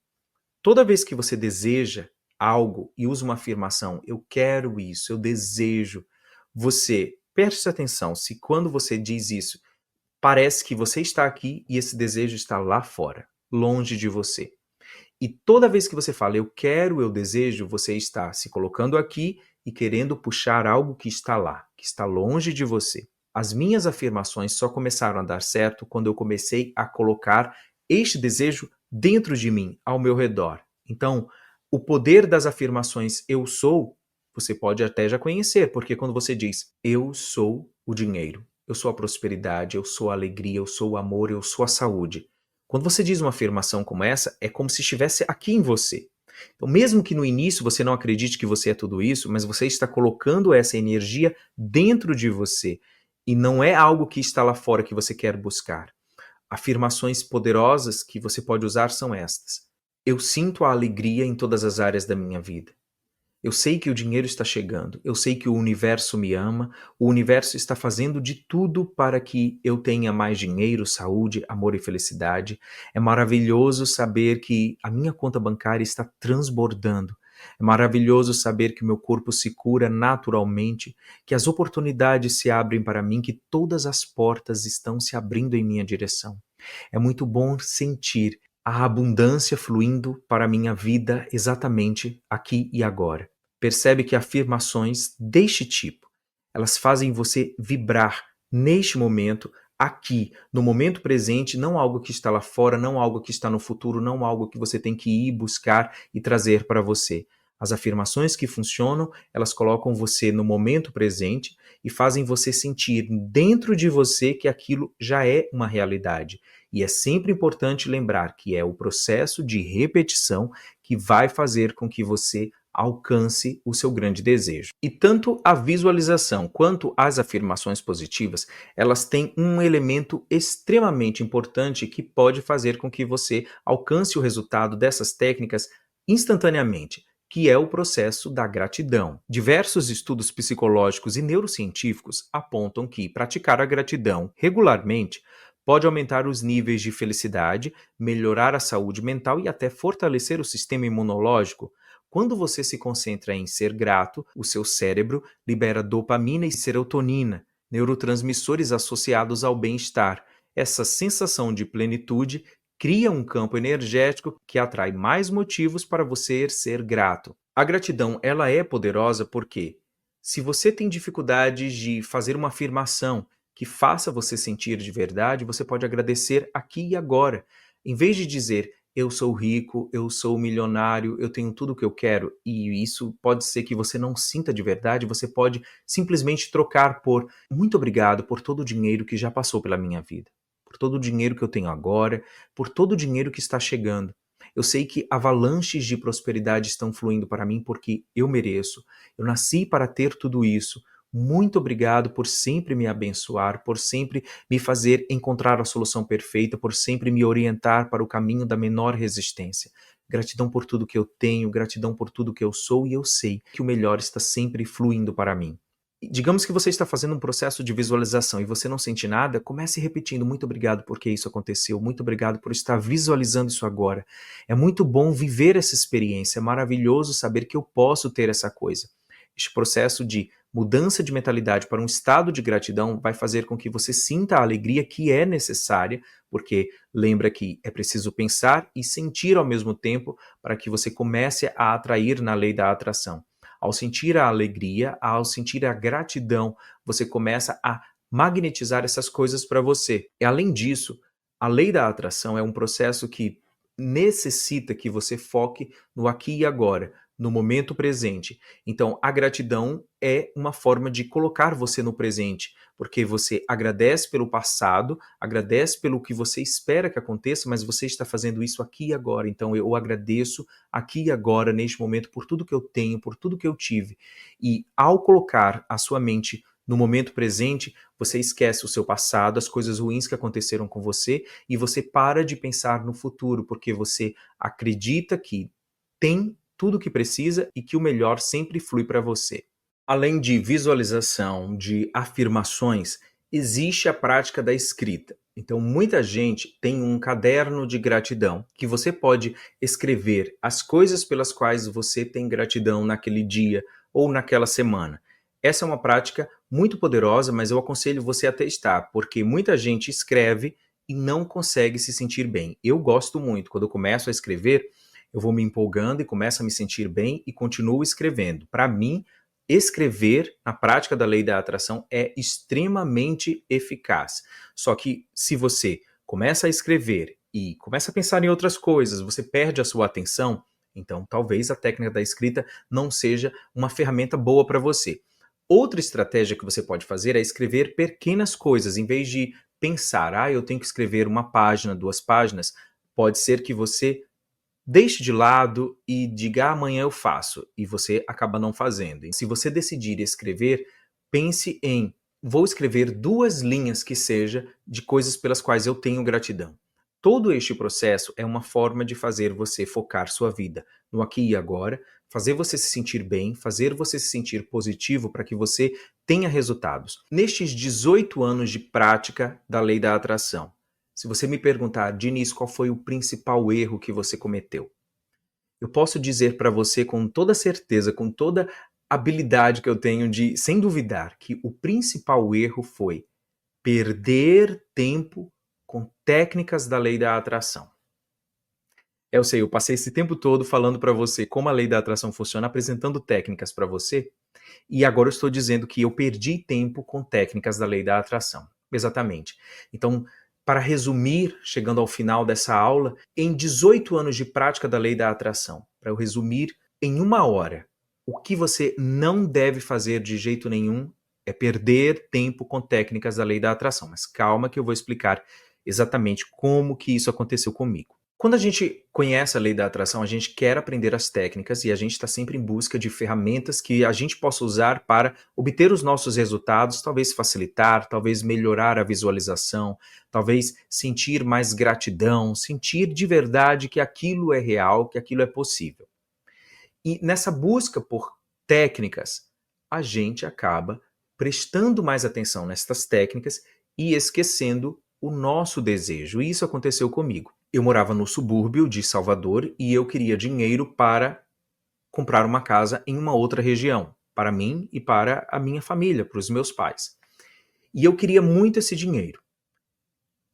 [SPEAKER 1] Toda vez que você deseja algo e usa uma afirmação, eu quero isso, eu desejo, você preste atenção se quando você diz isso, parece que você está aqui e esse desejo está lá fora, longe de você. E toda vez que você fala eu quero, eu desejo, você está se colocando aqui e querendo puxar algo que está lá, que está longe de você. As minhas afirmações só começaram a dar certo quando eu comecei a colocar este desejo dentro de mim, ao meu redor. Então, o poder das afirmações eu sou, você pode até já conhecer, porque quando você diz eu sou o dinheiro, eu sou a prosperidade, eu sou a alegria, eu sou o amor, eu sou a saúde. Quando você diz uma afirmação como essa, é como se estivesse aqui em você. Então, mesmo que no início você não acredite que você é tudo isso, mas você está colocando essa energia dentro de você e não é algo que está lá fora que você quer buscar. Afirmações poderosas que você pode usar são estas: eu sinto a alegria em todas as áreas da minha vida. Eu sei que o dinheiro está chegando, eu sei que o universo me ama, o universo está fazendo de tudo para que eu tenha mais dinheiro, saúde, amor e felicidade. É maravilhoso saber que a minha conta bancária está transbordando. É maravilhoso saber que o meu corpo se cura naturalmente, que as oportunidades se abrem para mim, que todas as portas estão se abrindo em minha direção. É muito bom sentir a abundância fluindo para a minha vida exatamente aqui e agora. Percebe que afirmações deste tipo, elas fazem você vibrar neste momento, aqui, no momento presente, não algo que está lá fora, não algo que está no futuro, não algo que você tem que ir buscar e trazer para você. As afirmações que funcionam, elas colocam você no momento presente e fazem você sentir dentro de você que aquilo já é uma realidade. E é sempre importante lembrar que é o processo de repetição que vai fazer com que você alcance o seu grande desejo. E tanto a visualização quanto as afirmações positivas, elas têm um elemento extremamente importante que pode fazer com que você alcance o resultado dessas técnicas instantaneamente, que é o processo da gratidão. Diversos estudos psicológicos e neurocientíficos apontam que praticar a gratidão regularmente pode aumentar os níveis de felicidade, melhorar a saúde mental e até fortalecer o sistema imunológico. Quando você se concentra em ser grato, o seu cérebro libera dopamina e serotonina, neurotransmissores associados ao bem-estar. Essa sensação de plenitude cria um campo energético que atrai mais motivos para você ser grato. A gratidão, ela é poderosa porque se você tem dificuldades de fazer uma afirmação que faça você sentir de verdade, você pode agradecer aqui e agora. Em vez de dizer eu sou rico, eu sou milionário, eu tenho tudo o que eu quero, e isso pode ser que você não sinta de verdade, você pode simplesmente trocar por muito obrigado por todo o dinheiro que já passou pela minha vida, por todo o dinheiro que eu tenho agora, por todo o dinheiro que está chegando. Eu sei que avalanches de prosperidade estão fluindo para mim porque eu mereço. Eu nasci para ter tudo isso. Muito obrigado por sempre me abençoar, por sempre me fazer encontrar a solução perfeita, por sempre me orientar para o caminho da menor resistência. Gratidão por tudo que eu tenho, gratidão por tudo que eu sou e eu sei que o melhor está sempre fluindo para mim. Digamos que você está fazendo um processo de visualização e você não sente nada, comece repetindo muito obrigado porque isso aconteceu, muito obrigado por estar visualizando isso agora. É muito bom viver essa experiência, é maravilhoso saber que eu posso ter essa coisa. Este processo de mudança de mentalidade para um estado de gratidão vai fazer com que você sinta a alegria que é necessária, porque lembra que é preciso pensar e sentir ao mesmo tempo para que você comece a atrair na lei da atração. Ao sentir a alegria, ao sentir a gratidão, você começa a magnetizar essas coisas para você. E além disso, a lei da atração é um processo que necessita que você foque no aqui e agora, no momento presente. Então, a gratidão é uma forma de colocar você no presente, porque você agradece pelo passado, agradece pelo que você espera que aconteça, mas você está fazendo isso aqui e agora. Então, eu agradeço aqui e agora, neste momento, por tudo que eu tenho, por tudo que eu tive. E ao colocar a sua mente no momento presente, você esquece o seu passado, as coisas ruins que aconteceram com você, e você para de pensar no futuro, porque você acredita que tem tudo o que precisa e que o melhor sempre flui para você. Além de visualização, de afirmações, existe a prática da escrita. Então, muita gente tem um caderno de gratidão que você pode escrever as coisas pelas quais você tem gratidão naquele dia ou naquela semana. Essa é uma prática muito poderosa, mas eu aconselho você a testar, porque muita gente escreve e não consegue se sentir bem. Eu gosto muito, quando eu começo a escrever, eu vou me empolgando e começo a me sentir bem e continuo escrevendo. Para mim, escrever na prática da lei da atração é extremamente eficaz. Só que se você começa a escrever e começa a pensar em outras coisas, você perde a sua atenção, então talvez a técnica da escrita não seja uma ferramenta boa para você. Outra estratégia que você pode fazer é escrever pequenas coisas, em vez de pensar, eu tenho que escrever uma página, 2 páginas, pode ser que você deixe de lado e diga amanhã eu faço, e você acaba não fazendo. Se você decidir escrever, pense em vou escrever 2 linhas que seja de coisas pelas quais eu tenho gratidão. Todo este processo é uma forma de fazer você focar sua vida no aqui e agora, fazer você se sentir bem, fazer você se sentir positivo para que você tenha resultados. Nestes 18 anos de prática da lei da atração, se você me perguntar, Diniz, qual foi o principal erro que você cometeu? Eu posso dizer para você com toda certeza, com toda habilidade que eu tenho de, sem duvidar, que o principal erro foi perder tempo com técnicas da lei da atração. Eu sei, eu passei esse tempo todo falando para você como a lei da atração funciona, apresentando técnicas para você, e agora eu estou dizendo que eu perdi tempo com técnicas da lei da atração. Exatamente. Então, para resumir, chegando ao final dessa aula, em 18 anos de prática da lei da atração, para eu resumir em 1 hora, o que você não deve fazer de jeito nenhum é perder tempo com técnicas da lei da atração. Mas calma que eu vou explicar exatamente como que isso aconteceu comigo. Quando a gente conhece a lei da atração, a gente quer aprender as técnicas e a gente está sempre em busca de ferramentas que a gente possa usar para obter os nossos resultados, talvez facilitar, talvez melhorar a visualização, talvez sentir mais gratidão, sentir de verdade que aquilo é real, que aquilo é possível. E nessa busca por técnicas, a gente acaba prestando mais atenção nestas técnicas e esquecendo o nosso desejo. E isso aconteceu comigo. Eu morava no subúrbio de Salvador e eu queria dinheiro para comprar uma casa em uma outra região, para mim e para a minha família, para os meus pais. E eu queria muito esse dinheiro.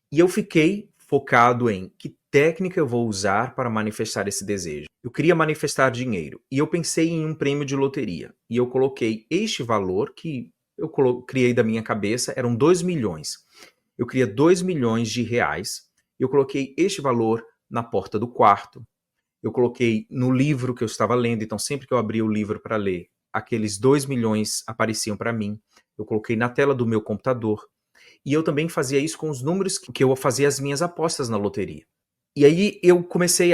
[SPEAKER 1] E eu fiquei focado em que técnica eu vou usar para manifestar esse desejo. Eu queria manifestar dinheiro e eu pensei em um prêmio de loteria. E eu coloquei este valor que eu criei da minha cabeça, eram 2 milhões. Eu queria 2 milhões de reais. Eu coloquei este valor na porta do quarto. Eu coloquei no livro que eu estava lendo, então sempre que eu abria o livro para ler, aqueles 2 milhões apareciam para mim. Eu coloquei na tela do meu computador. E eu também fazia isso com os números que eu fazia as minhas apostas na loteria. E aí eu comecei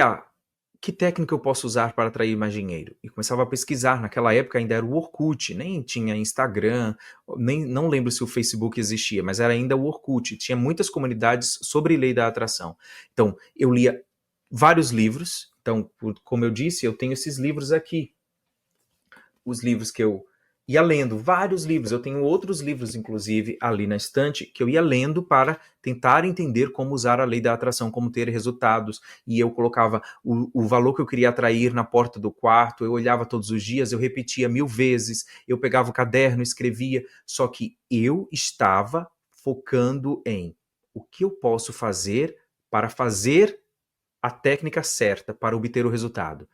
[SPEAKER 1] que técnica eu posso usar para atrair mais dinheiro? E começava a pesquisar, naquela época ainda era o Orkut, nem tinha Instagram, não lembro se o Facebook existia, mas era ainda o Orkut, tinha muitas comunidades sobre lei da atração. Então, eu lia vários livros, então, como eu disse, eu tenho esses livros aqui, os livros que eu ia lendo, vários livros, eu tenho outros livros, inclusive, ali na estante, que eu ia lendo para tentar entender como usar a lei da atração, como ter resultados, e eu colocava o valor que eu queria atrair na porta do quarto, eu olhava todos os dias, eu repetia 1000 vezes, eu pegava o caderno, escrevia, só que eu estava focando em o que eu posso fazer para fazer a técnica certa, para obter o resultado.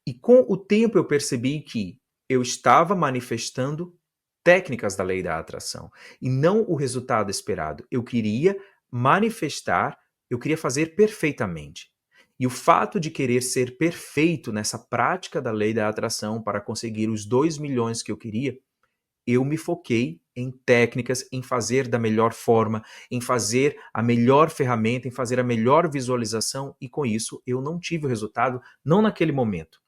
[SPEAKER 1] E com o tempo eu percebi que eu estava manifestando técnicas da lei da atração e não o resultado esperado. Eu queria manifestar, eu queria fazer perfeitamente. E o fato de querer ser perfeito nessa prática da lei da atração para conseguir os 2 milhões que eu queria, eu me foquei em técnicas, em fazer da melhor forma, em fazer a melhor ferramenta, em fazer a melhor visualização e com isso eu não tive o resultado, não naquele momento.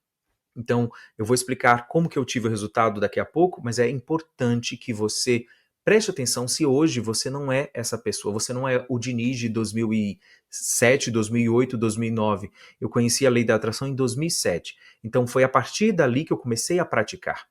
[SPEAKER 1] Então, eu vou explicar como que eu tive o resultado daqui a pouco, mas é importante que você preste atenção se hoje você não é essa pessoa, você não é o Diniz de 2007, 2008, 2009. Eu conheci a lei da atração em 2007. Então, foi a partir dali que eu comecei a praticar.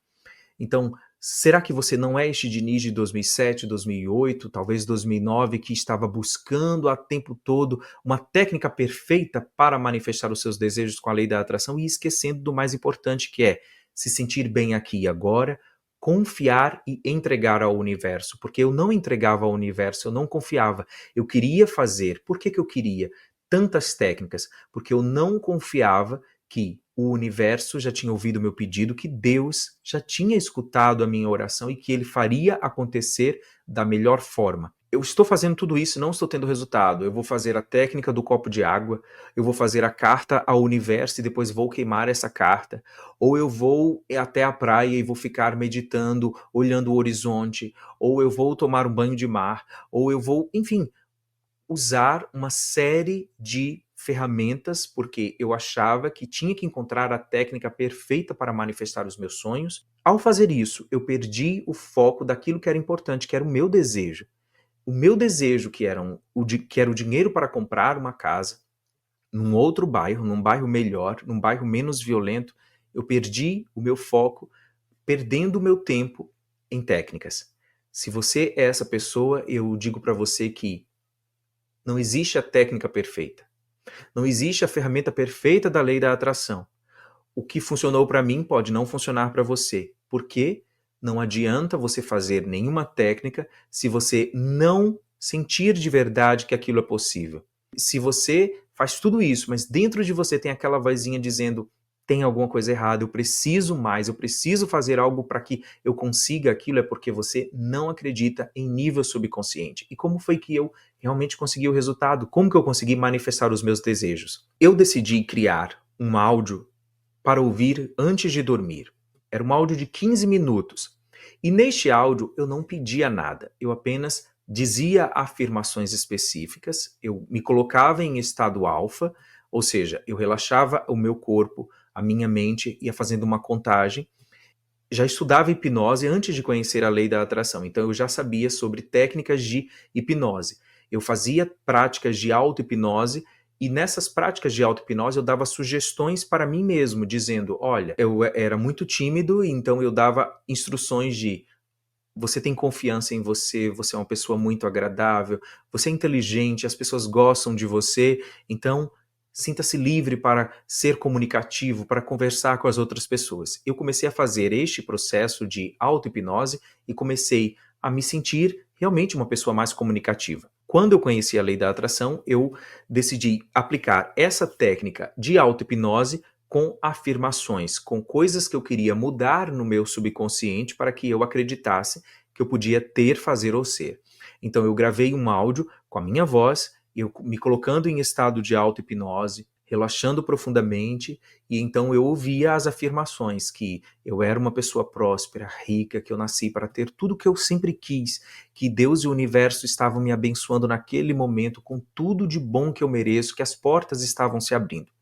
[SPEAKER 1] Então, será que você não é este Diniz de 2007, 2008, talvez 2009, que estava buscando a tempo todo uma técnica perfeita para manifestar os seus desejos com a lei da atração e esquecendo do mais importante, que é se sentir bem aqui e agora, confiar e entregar ao universo? Porque eu não entregava ao universo, eu não confiava. Eu queria fazer. Por que eu queria tantas técnicas? Porque eu não confiava que o universo já tinha ouvido o meu pedido, que Deus já tinha escutado a minha oração e que ele faria acontecer da melhor forma. Eu estou fazendo tudo isso, não estou tendo resultado. Eu vou fazer a técnica do copo de água, eu vou fazer a carta ao universo e depois vou queimar essa carta. Ou eu vou até a praia e vou ficar meditando, olhando o horizonte. Ou eu vou tomar um banho de mar. Ou eu vou, enfim, usar uma série de ferramentas, porque eu achava que tinha que encontrar a técnica perfeita para manifestar os meus sonhos. Ao fazer isso, eu perdi o foco daquilo que era importante, que era o meu desejo. O meu desejo, que era o dinheiro para comprar uma casa num outro bairro, num bairro melhor, num bairro menos violento, eu perdi o meu foco, perdendo o meu tempo em técnicas. Se você é essa pessoa, eu digo para você que não existe a técnica perfeita. Não existe a ferramenta perfeita da lei da atração. O que funcionou para mim pode não funcionar para você. Por quê? Não adianta você fazer nenhuma técnica se você não sentir de verdade que aquilo é possível. Se você faz tudo isso, mas dentro de você tem aquela vozinha dizendo tem alguma coisa errada, eu preciso mais, eu preciso fazer algo para que eu consiga aquilo, é porque você não acredita em nível subconsciente. E como foi que eu realmente consegui o resultado? Como que eu consegui manifestar os meus desejos? Eu decidi criar um áudio para ouvir antes de dormir. Era um áudio de 15 minutos. E neste áudio eu não pedia nada, eu apenas dizia afirmações específicas, eu me colocava em estado alfa, ou seja, eu relaxava o meu corpo, a minha mente, ia fazendo uma contagem. Já estudava hipnose antes de conhecer a lei da atração, então eu já sabia sobre técnicas de hipnose. Eu fazia práticas de auto-hipnose e nessas práticas de auto-hipnose eu dava sugestões para mim mesmo, dizendo, olha, eu era muito tímido, então eu dava instruções de você tem confiança em você, você é uma pessoa muito agradável, você é inteligente, as pessoas gostam de você, então sinta-se livre para ser comunicativo, para conversar com as outras pessoas. Eu comecei a fazer este processo de auto-hipnose e comecei a me sentir realmente uma pessoa mais comunicativa. Quando eu conheci a lei da atração, eu decidi aplicar essa técnica de auto-hipnose com afirmações, com coisas que eu queria mudar no meu subconsciente para que eu acreditasse que eu podia ter, fazer ou ser. Então eu gravei um áudio com a minha voz, eu me colocando em estado de auto-hipnose, relaxando profundamente, e então eu ouvia as afirmações que eu era uma pessoa próspera, rica, que eu nasci para ter tudo que eu sempre quis, que Deus e o universo estavam me abençoando naquele momento com tudo de bom que eu mereço, que as portas estavam se abrindo.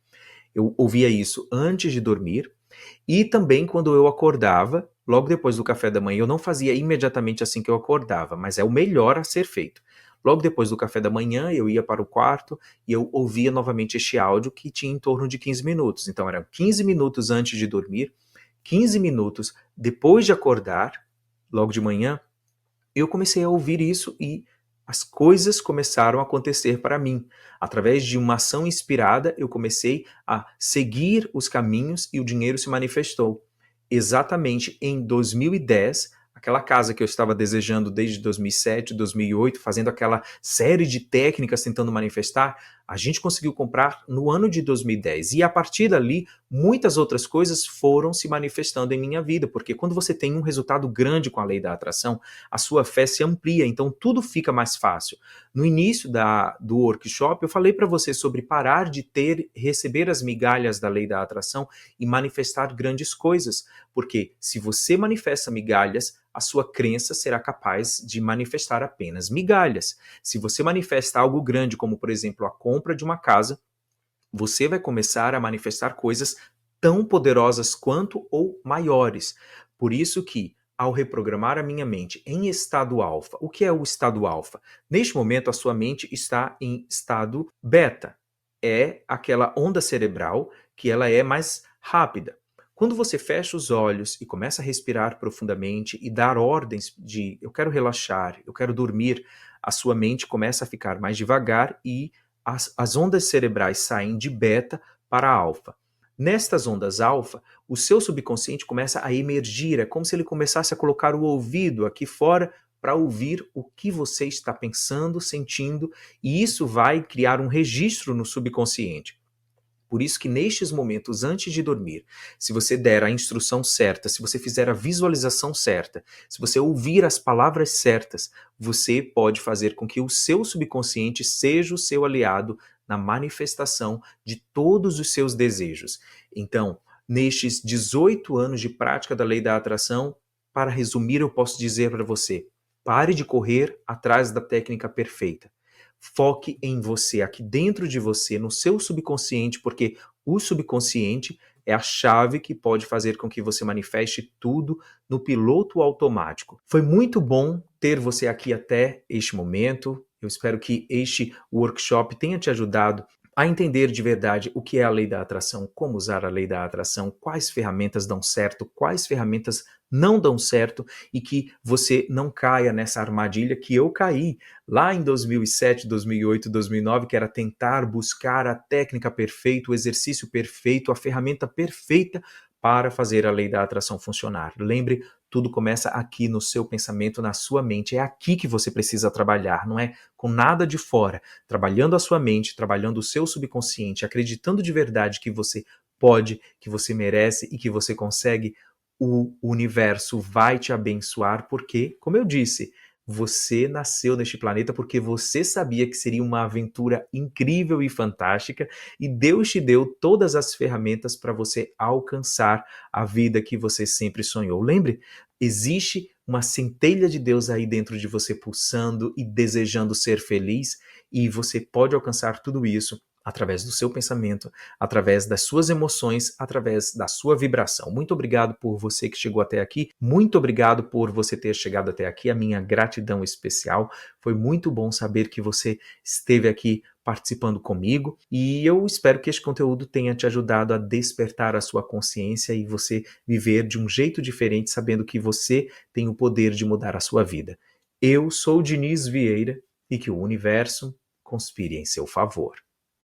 [SPEAKER 1] Eu ouvia isso antes de dormir e também quando eu acordava, logo depois do café da manhã. Eu não fazia imediatamente assim que eu acordava, mas é o melhor a ser feito. Logo depois do café da manhã, eu ia para o quarto e eu ouvia novamente este áudio que tinha em torno de 15 minutos. Então eram 15 minutos antes de dormir, 15 minutos depois de acordar, logo de manhã, eu comecei a ouvir isso e as coisas começaram a acontecer para mim. Através de uma ação inspirada, eu comecei a seguir os caminhos e o dinheiro se manifestou. Exatamente em 2010, aquela casa que eu estava desejando desde 2007, 2008, fazendo aquela série de técnicas tentando manifestar, a gente conseguiu comprar no ano de 2010. E a partir dali, muitas outras coisas foram se manifestando em minha vida, porque quando você tem um resultado grande com a lei da atração, a sua fé se amplia, então tudo fica mais fácil. No início do workshop, eu falei para você sobre parar de receber as migalhas da lei da atração e manifestar grandes coisas, porque se você manifesta migalhas, a sua crença será capaz de manifestar apenas migalhas. Se você manifesta algo grande, como por exemplo a compra de uma casa, você vai começar a manifestar coisas tão poderosas quanto ou maiores. Por isso que, ao reprogramar a minha mente em estado alfa, o que é o estado alfa? Neste momento, a sua mente está em estado beta. É aquela onda cerebral que ela é mais rápida. Quando você fecha os olhos e começa a respirar profundamente e dar ordens de eu quero relaxar, eu quero dormir, a sua mente começa a ficar mais devagar e as ondas cerebrais saem de beta para alfa. Nestas ondas alfa, o seu subconsciente começa a emergir, é como se ele começasse a colocar o ouvido aqui fora para ouvir o que você está pensando, sentindo, e isso vai criar um registro no subconsciente. Por isso que nestes momentos antes de dormir, se você der a instrução certa, se você fizer a visualização certa, se você ouvir as palavras certas, você pode fazer com que o seu subconsciente seja o seu aliado na manifestação de todos os seus desejos. Então, nestes 18 anos de prática da lei da atração, para resumir, eu posso dizer para você: pare de correr atrás da técnica perfeita. Foque em você, aqui dentro de você, no seu subconsciente, porque o subconsciente é a chave que pode fazer com que você manifeste tudo no piloto automático. Foi muito bom ter você aqui até este momento. Eu espero que este workshop tenha te ajudado a entender de verdade o que é a lei da atração, como usar a lei da atração, quais ferramentas dão certo, quais ferramentas não dão certo e que você não caia nessa armadilha que eu caí lá em 2007, 2008, 2009, que era tentar buscar a técnica perfeita, o exercício perfeito, a ferramenta perfeita para fazer a lei da atração funcionar. Lembre, tudo começa aqui no seu pensamento, na sua mente. É aqui que você precisa trabalhar, não é com nada de fora. Trabalhando a sua mente, trabalhando o seu subconsciente, acreditando de verdade que você pode, que você merece e que você consegue, o universo vai te abençoar, porque, como eu disse, você nasceu neste planeta porque você sabia que seria uma aventura incrível e fantástica e Deus te deu todas as ferramentas para você alcançar a vida que você sempre sonhou. Lembre, existe uma centelha de Deus aí dentro de você pulsando e desejando ser feliz, e você pode alcançar tudo isso através do seu pensamento, através das suas emoções, através da sua vibração. Muito obrigado por você que chegou até aqui, muito obrigado por você ter chegado até aqui, a minha gratidão especial. Foi muito bom saber que você esteve aqui participando comigo, e eu espero que este conteúdo tenha te ajudado a despertar a sua consciência e você viver de um jeito diferente, sabendo que você tem o poder de mudar a sua vida. Eu sou Diniz Vieira e que o universo conspire em seu favor.